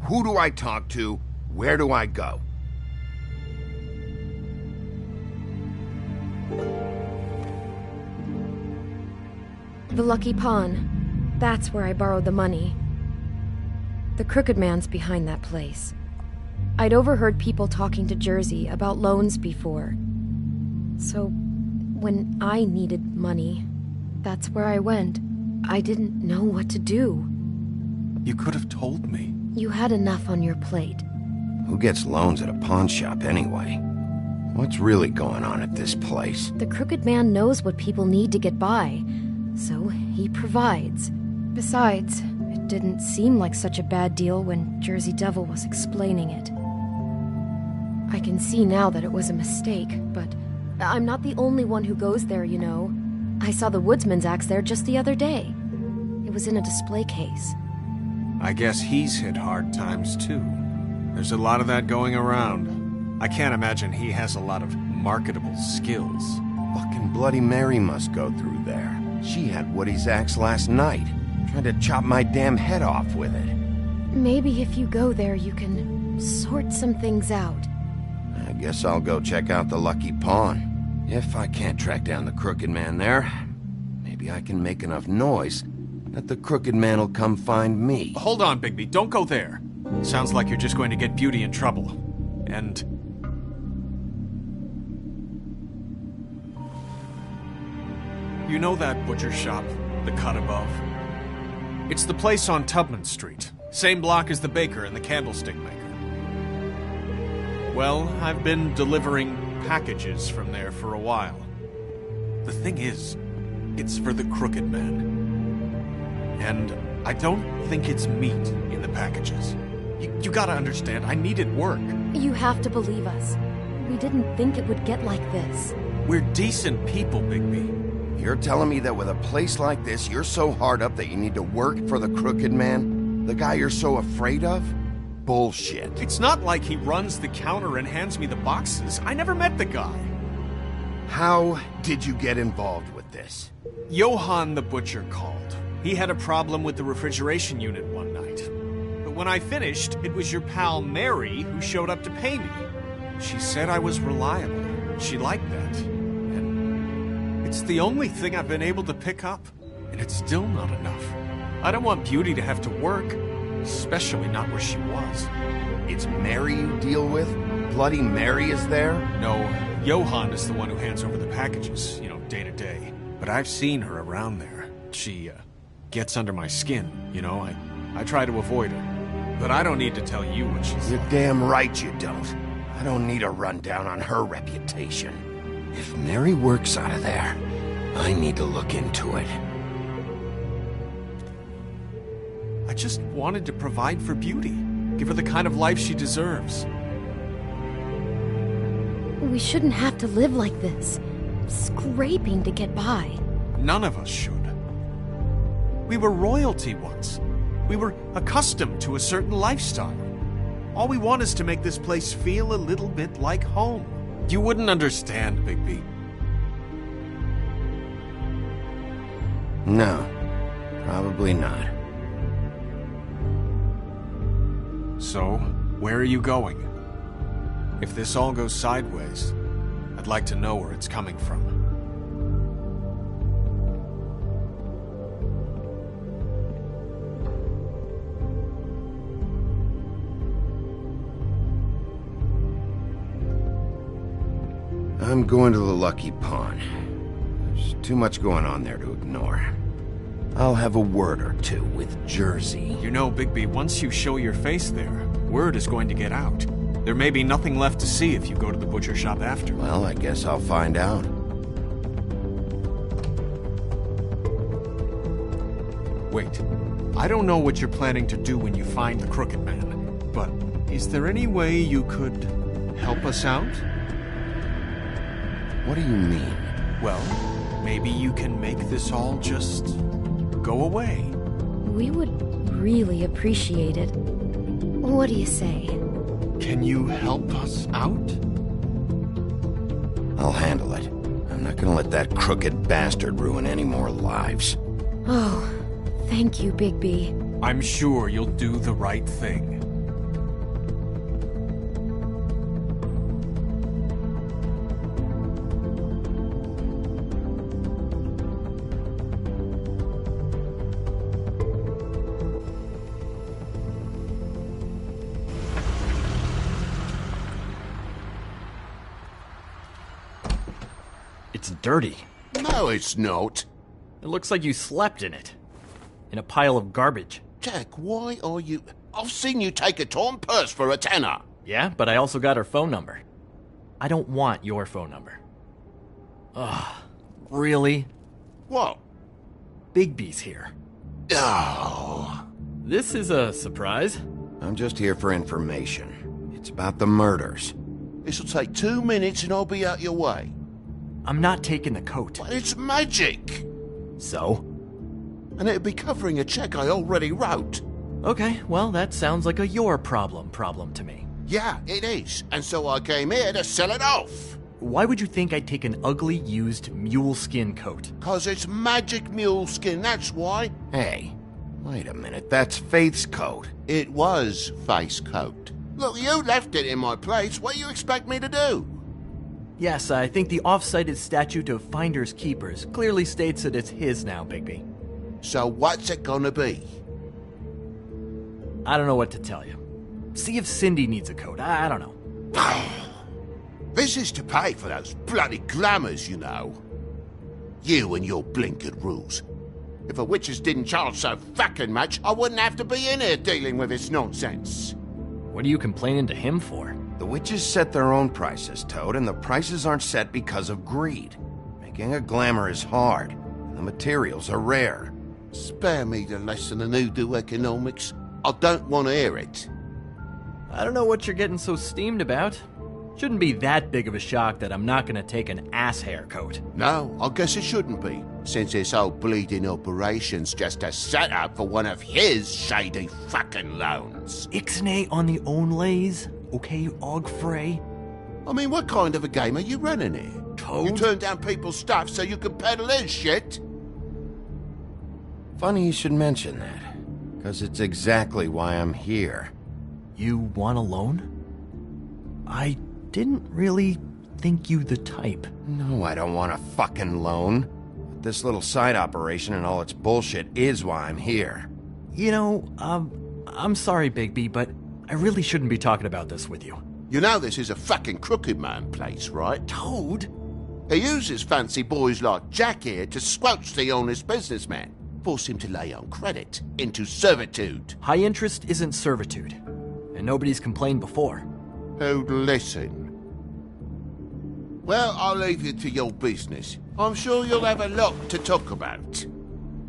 Who do I talk to? Where do I go? The Lucky Pawn. That's where I borrowed the money. The Crooked Man's behind that place. I'd overheard people talking to Jersey about loans before. So, when I needed money, that's where I went. I didn't know what to do. You could have told me. You had enough on your plate. Who gets loans at a pawn shop anyway? What's really going on at this place? The Crooked Man knows what people need to get by, so he provides. Besides, it didn't seem like such a bad deal when Jersey Devil was explaining it. I can see now that it was a mistake, but I'm not the only one who goes there, you know. I saw the Woodsman's axe there just the other day. It was in a display case. I guess he's hit hard times too. There's a lot of that going around. I can't imagine he has a lot of marketable skills. Fucking Bloody Mary must go through there. She had Woody's axe last night. Tried to chop my damn head off with it. Maybe if you go there, you can sort some things out. I guess I'll go check out the Lucky Pawn. If I can't track down the Crooked Man there, maybe I can make enough noise that the Crooked Man will come find me. Hold on, Bigby. Don't go there. Sounds like you're just going to get Beauty in trouble. And... you know that butcher shop, the cut above? It's the place on Tubman Street. Same block as the baker and the candlestick maker. Well, I've been delivering packages from there for a while. The thing is, it's for the Crooked Man. And I don't think it's meat in the packages. You gotta understand, I needed work. You have to believe us. We didn't think it would get like this. We're decent people, Bigby. You're telling me that with a place like this, you're so hard up that you need to work for the Crooked Man? The guy you're so afraid of? Bullshit. It's not like he runs the counter and hands me the boxes. I never met the guy. How did you get involved with this? Johann the butcher called. He had a problem with the refrigeration unit one night. But when I finished, it was your pal Mary who showed up to pay me. She said I was reliable. She liked that. And it's the only thing I've been able to pick up. And it's still not enough. I don't want Beauty to have to work, especially not where she was. It's Mary you deal with? Bloody Mary is there? No, Johann is the one who hands over the packages, day to day. But I've seen her around there. She, gets under my skin, I try to avoid her. But I don't need to tell you what she's You're like. damn right you don't. I don't need a rundown on her reputation. If Mary works out of there, I need to look into it. I just wanted to provide for Beauty. Give her the kind of life she deserves. We shouldn't have to live like this, scraping to get by. None of us should. We were royalty once. We were accustomed to a certain lifestyle. All we want is to make this place feel a little bit like home. You wouldn't understand, Bigby. No, probably not. So, where are you going? If this all goes sideways, I'd like to know where it's coming from. I'm going to the Lucky Pawn. There's too much going on there to ignore. I'll have a word or two with Jersey. You know, Bigby, once you show your face there, word is going to get out. There may be nothing left to see if you go to the butcher shop after. Well, I guess I'll find out. Wait, I don't know what you're planning to do when you find the Crooked Man, but is there any way you could help us out? What do you mean? Well, maybe you can make this all just go away. We would really appreciate it. What do you say? Can you help us out? I'll handle it. I'm not gonna let that crooked bastard ruin any more lives. Oh, thank you, Bigby. I'm sure you'll do the right thing. It's dirty. No, it's not. It looks like you slept in it. In a pile of garbage. Jack, why are you... I've seen you take a torn purse for a tenner. Yeah, but I also got her phone number. I don't want your phone number. Ugh, really? What? Bigby's here. Oh. This is a surprise. I'm just here for information. It's about the murders. This'll take 2 minutes and I'll be out your way. I'm not taking the coat. But it's magic. So? And it'd be covering a check I already wrote. Okay, well, that sounds like a your problem to me. Yeah, it is. And so I came here to sell it off. Why would you think I'd take an ugly, used mule skin coat? 'Cause it's magic mule skin, that's why. Hey, wait a minute. That's Faith's coat. It was Faith's coat. Look, you left it in my place. What do you expect me to do? Yes, I think the off-cited statute of Finders Keepers clearly states that it's his now, Bigby. So what's it gonna be? I don't know what to tell you. See if Cindy needs a coat. I don't know. This is to pay for those bloody glamours, you know. You and your blinkered rules. If the witches didn't charge so fucking much, I wouldn't have to be in here dealing with this nonsense. What are you complaining to him for? The witches set their own prices, Toad, and the prices aren't set because of greed. Making a glamour is hard, and the materials are rare. Spare me the lesson in hoodoo economics. I don't want to hear it. I don't know what you're getting so steamed about. Shouldn't be that big of a shock that I'm not gonna take an ass hair coat. No, I guess it shouldn't be, since this whole bleeding operation's just a setup for one of his shady fucking loans. Ixnay on the onlays, okay, Ogfrey? I mean, what kind of a game are you running here? Toad? You turn down people's stuff so you can peddle his shit? Funny you should mention that, because it's exactly why I'm here. You want a loan? I didn't really think you the type. No, I don't want a fucking loan. But this little side operation and all its bullshit is why I'm here. You know, I'm sorry, Bigby, but I really shouldn't be talking about this with you. You know this is a fucking crooked man place, right? Toad? He uses fancy boys like Jack here to squelch the honest businessman. Force him to lay on credit into servitude. High interest isn't servitude. And nobody's complained before. Who'd listen? Well, I'll leave you to your business. I'm sure you'll have a lot to talk about.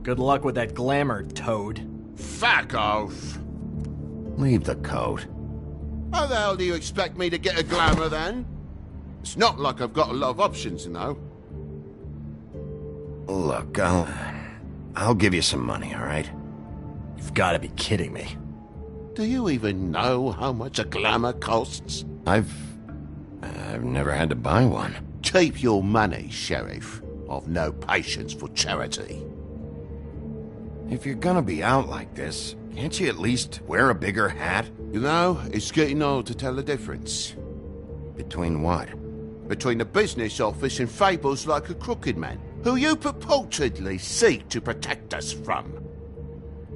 Good luck with that glamour, Toad. Fuck off. Leave the coat. How the hell do you expect me to get a glamour then? It's not like I've got a lot of options, you know. Look, I'll give you some money, all right? You've got to be kidding me. Do you even know how much a glamour costs? I've never had to buy one. Keep your money, Sheriff. I've no patience for charity. If you're gonna be out like this, Can't you at least wear a bigger hat? You know, it's getting hard to tell the difference. Between what? Between the business office and fables like a crooked man, who you purportedly seek to protect us from.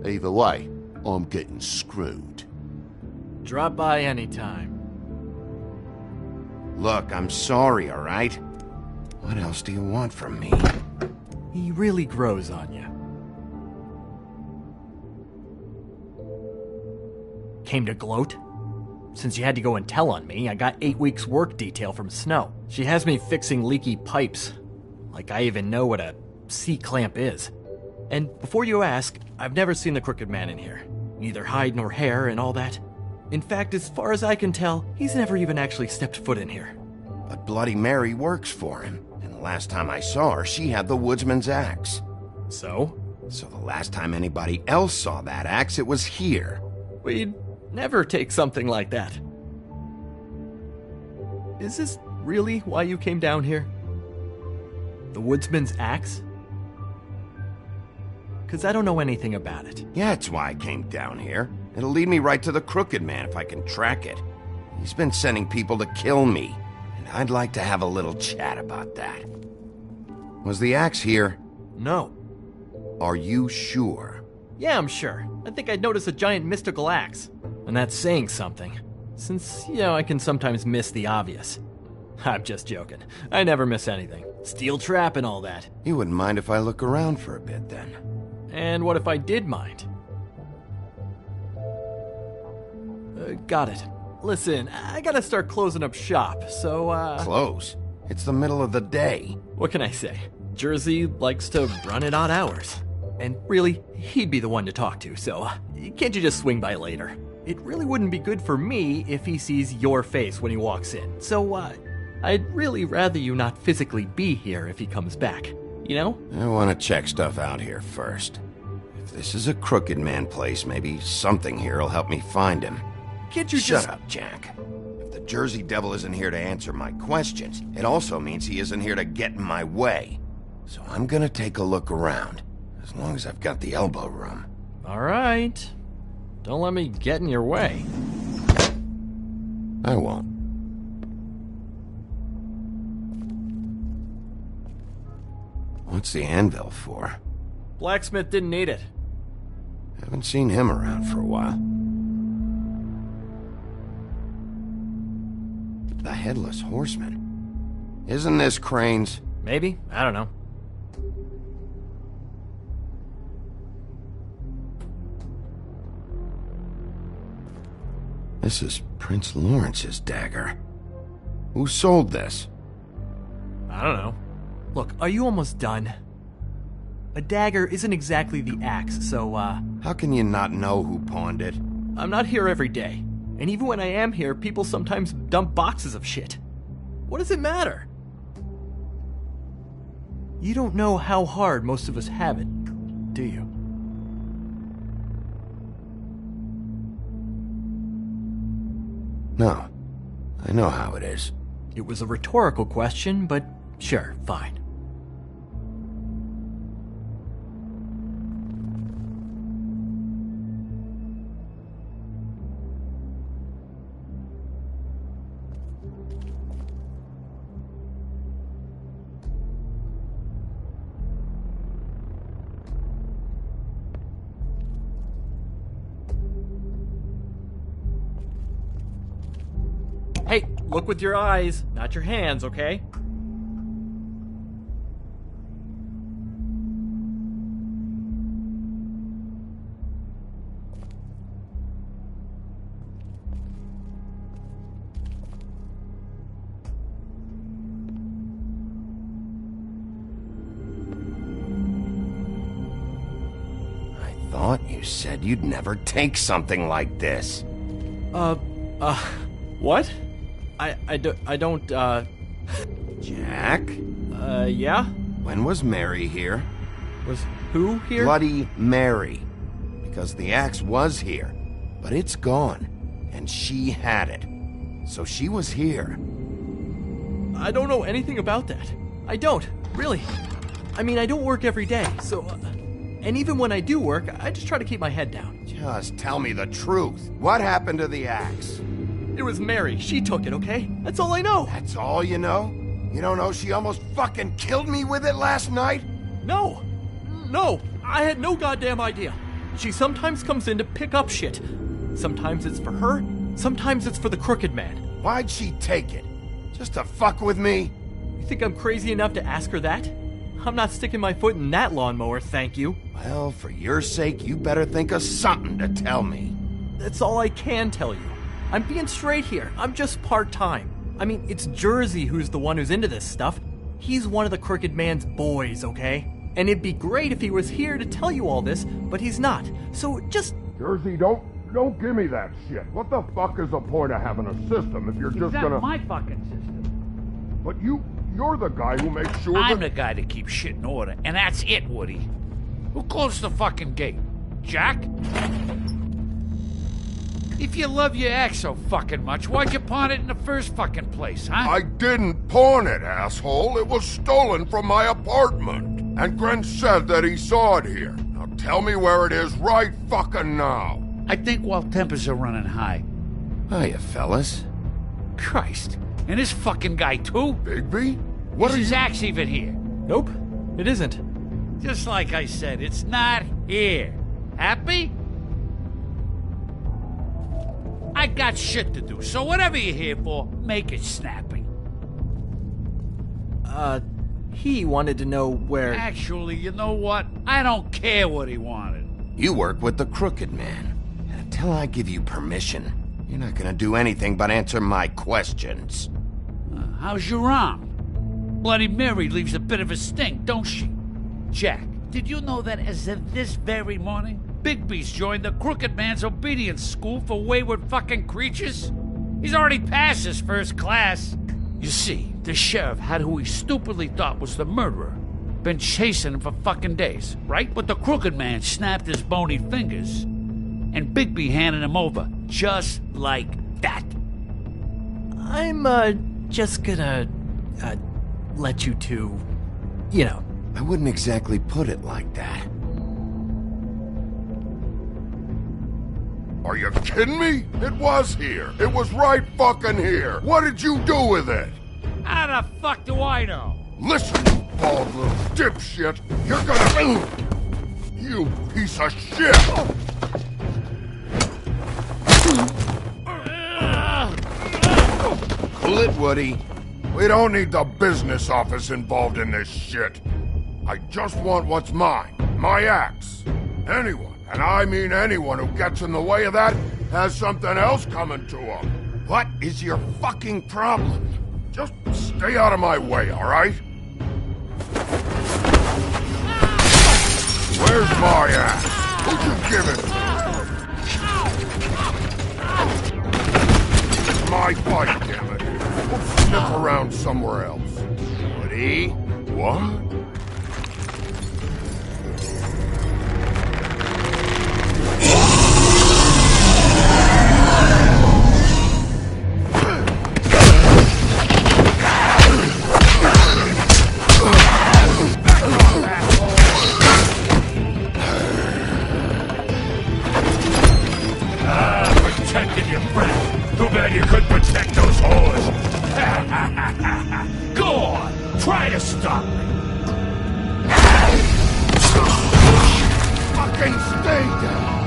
Either way, I'm getting screwed. Drop by anytime. Look, I'm sorry, all right? What else do you want from me? He really grows on you. Came to gloat? Since you had to go and tell on me, I got 8 weeks work detail from Snow. She has me fixing leaky pipes. Like I even know what a C-clamp is. And before you ask, I've never seen the Crooked Man in here. Neither hide nor hair and all that. In fact, as far as I can tell, he's never even actually stepped foot in here. But Bloody Mary works for him. And the last time I saw her, she had the woodsman's axe. So? So the last time anybody else saw that axe, it was here. We'd never take something like that. Is this really why you came down here? The woodsman's axe? 'Cause I don't know anything about it. Yeah, it's why I came down here. It'll lead me right to the Crooked Man if I can track it. He's been sending people to kill me, and I'd like to have a little chat about that. Was the axe here? No. Are you sure? Yeah, I'm sure. I think I'd noticed a giant mystical axe. And that's saying something. Since, I can sometimes miss the obvious. I'm just joking. I never miss anything. Steel trap and all that. You wouldn't mind if I look around for a bit, then? And what if I did mind? Got it. Listen, I gotta start closing up shop, so, Close? It's the middle of the day. What can I say? Jersey likes to run at odd hours. And really, he'd be the one to talk to, so can't you just swing by later? It really wouldn't be good for me if he sees your face when he walks in, so, I'd really rather you not physically be here if he comes back, you know? I want to check stuff out here first. If this is a Crooked Man place, maybe something here will help me find him. Can't you Shut up, Jack. If the Jersey Devil isn't here to answer my questions, it also means he isn't here to get in my way. So I'm gonna take a look around, as long as I've got the elbow room. All right. Don't let me get in your way. I won't. What's the anvil for? Blacksmith didn't need it. Haven't seen him around for a while. The Headless Horseman. Isn't this Crane's? Maybe. I don't know. This is Prince Lawrence's dagger. Who sold this? I don't know. Look, are you almost done? A dagger isn't exactly the axe, so, How can you not know who pawned it? I'm not here every day. And even when I am here, people sometimes dump boxes of shit. What does it matter? You don't know how hard most of us have it, do you? No. I know how it is. It was a rhetorical question, but sure, fine. Hey, look with your eyes, not your hands, okay? I thought you said you'd never take something like this. What? I don't, Jack? Yeah? When was Mary here? Was who here? Bloody Mary. Because the axe was here, but it's gone, and she had it. So she was here. I don't know anything about that. I don't, really. I mean, I don't work every day, so... And even when I do work, I just try to keep my head down. Just tell me the truth. What happened to the axe? It was Mary. She took it, okay? That's all I know. That's all you know? You don't know she almost fucking killed me with it last night? No, I had no goddamn idea. She sometimes comes in to pick up shit. Sometimes it's for her, sometimes it's for the Crooked Man. Why'd she take it? Just to fuck with me? You think I'm crazy enough to ask her that? I'm not sticking my foot in that lawnmower, thank you. Well, for your sake, you better think of something to tell me. That's all I can tell you. I'm being straight here. I'm just part-time. I mean, it's Jersey who's the one who's into this stuff. He's one of the Crooked Man's boys, okay? And it'd be great if he was here to tell you all this, but he's not. So just... Jersey, don't give me that shit. What the fuck is the point of having a system if you're just gonna... That's my fucking system. But you're the guy who makes sure I'm the guy that keeps shit in order, and that's it, Woody. Who closed the fucking gate? Jack? If you love your ex so fucking much, why'd you pawn it in the first fucking place, huh? I didn't pawn it, asshole. It was stolen from my apartment. And Gren said that he saw it here. Now tell me where it is right fucking now. I think while tempers are running high. Hiya, fellas. Christ. And this fucking guy, too? Bigby? Is his axe even here? Nope, it isn't. Just like I said, it's not here. Happy? I got shit to do, so whatever you're here for, make it snappy. He wanted to know where... Actually, you know what? I don't care what he wanted. You work with the Crooked Man. Until I give you permission, you're not gonna do anything but answer my questions. How's your arm? Bloody Mary leaves a bit of a stink, don't she? Jack, did you know that as of this very morning, Bigby's joined the Crooked Man's obedience school for wayward fucking creatures? He's already passed his first class. You see, the sheriff had who he stupidly thought was the murderer. Been chasing him for fucking days, right? But the Crooked Man snapped his bony fingers, and Bigby handed him over, just like that. I'm, just gonna, let you two, you know. I wouldn't exactly put it like that. Are you kidding me? It was here. It was right fucking here. What did you do with it? How the fuck do I know? Listen, you bald little dipshit. You're gonna... You piece of shit! Cool it, Woody. We don't need the business office involved in this shit. I just want what's mine. My axe. Anyone, and I mean anyone who gets in the way of that has something else coming to them. What is your fucking problem? Just stay out of my way, all right? Where's my axe? Who'd you give it to? It's my fight, damn it. We'll sniff around somewhere else. Woody? What? Protected your friend. Too bad you couldn't protect those whores. Go on, try to stop me. Fucking stay down.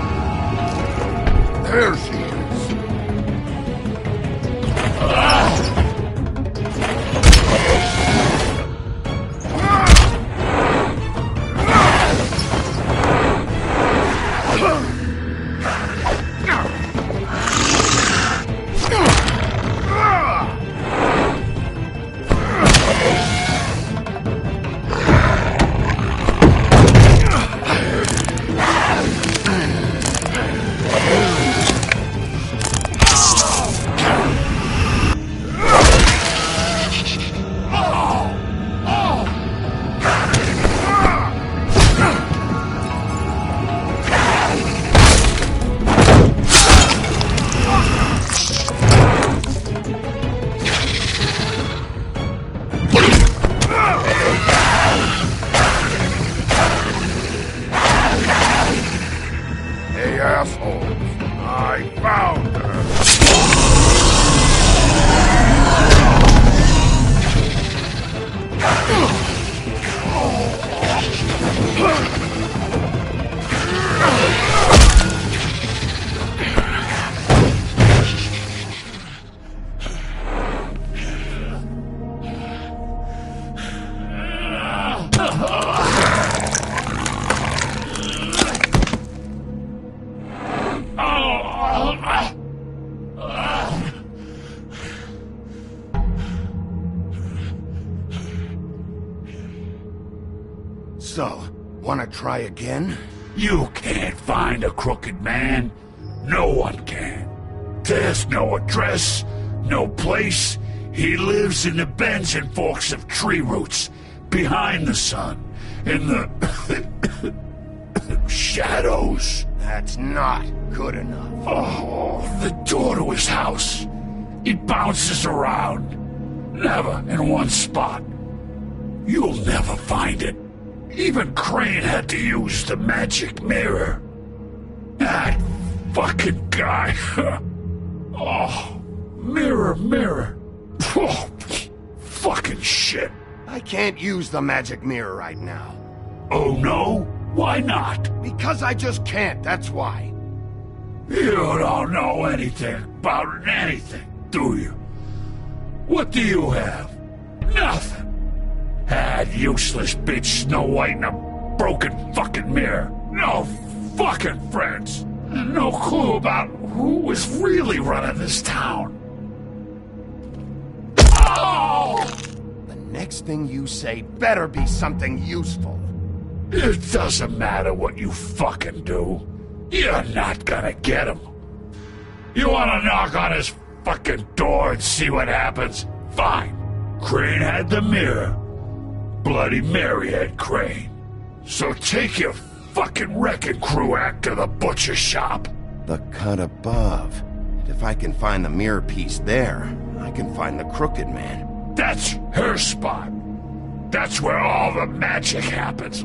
So, wanna try again? You can't find a crooked man. No one can. There's no address, no place. He lives in the bends and forks of tree roots, behind the sun, in the shadows. That's not good enough. Oh, the door to his house. It bounces around, never in one spot. You'll never find it. Even Crane had to use the magic mirror. That fucking guy. Oh, mirror, mirror. Oh, fucking shit. I can't use the magic mirror right now. Oh no? Why not? Because I just can't, that's why. You don't know anything about anything, do you? What do you have? Nothing. Had useless bitch Snow White and a broken fucking mirror. No fucking friends. And no clue about who was really running this town. Oh! The next thing you say better be something useful. It doesn't matter what you fucking do. You're not gonna get him. You wanna knock on his fucking door and see what happens? Fine. Crane had the mirror. Bloody Mary had Crane. So take your fucking wrecking crew act to the butcher shop. The cut above. And if I can find the mirror piece there, I can find the crooked man. That's her spot. That's where all the magic happens.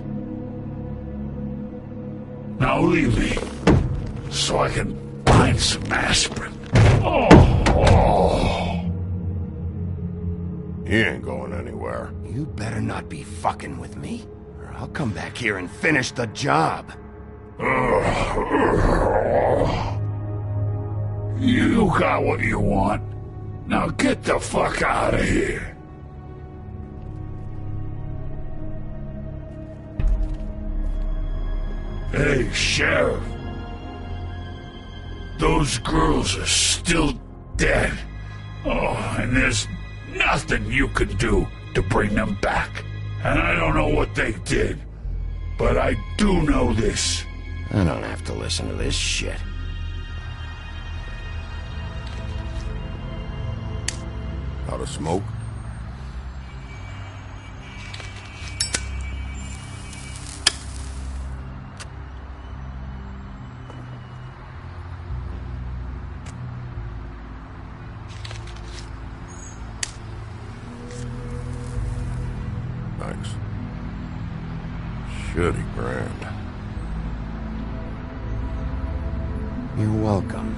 Now leave me, so I can find some aspirin. Oh. He ain't going anywhere. You better not be fucking with me, or I'll come back here and finish the job. You got what you want. Now get the fuck out of here. Hey, Sheriff. Those girls are still dead. Oh, and there's nothing you can do to bring them back. And I don't know what they did, but I do know this. I don't have to listen to this shit. Out of smoke? Thanks. Shitty brand. You're welcome.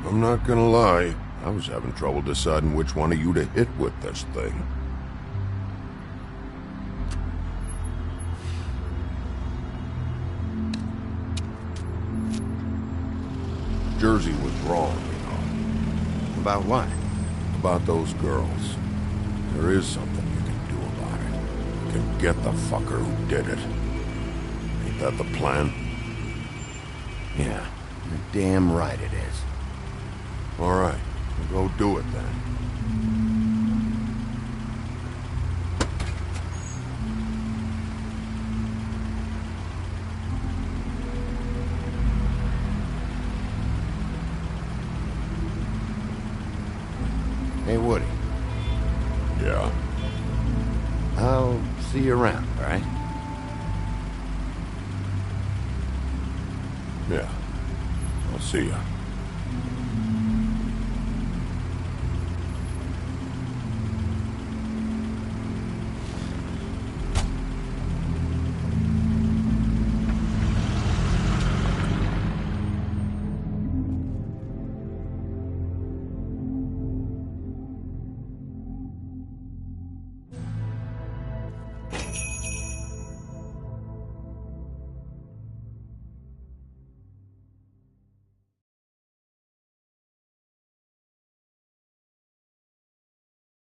I'm not gonna lie. I was having trouble deciding which one of you to hit with this thing. Jersey was wrong, you know. About what? About those girls. There is something you can do about it. You can get the fucker who did it. Ain't that the plan? Yeah, you're damn right it is. All right, we'll go do it then. Hey, Woody. Yeah? I'll see you around, all right? Yeah. I'll see you.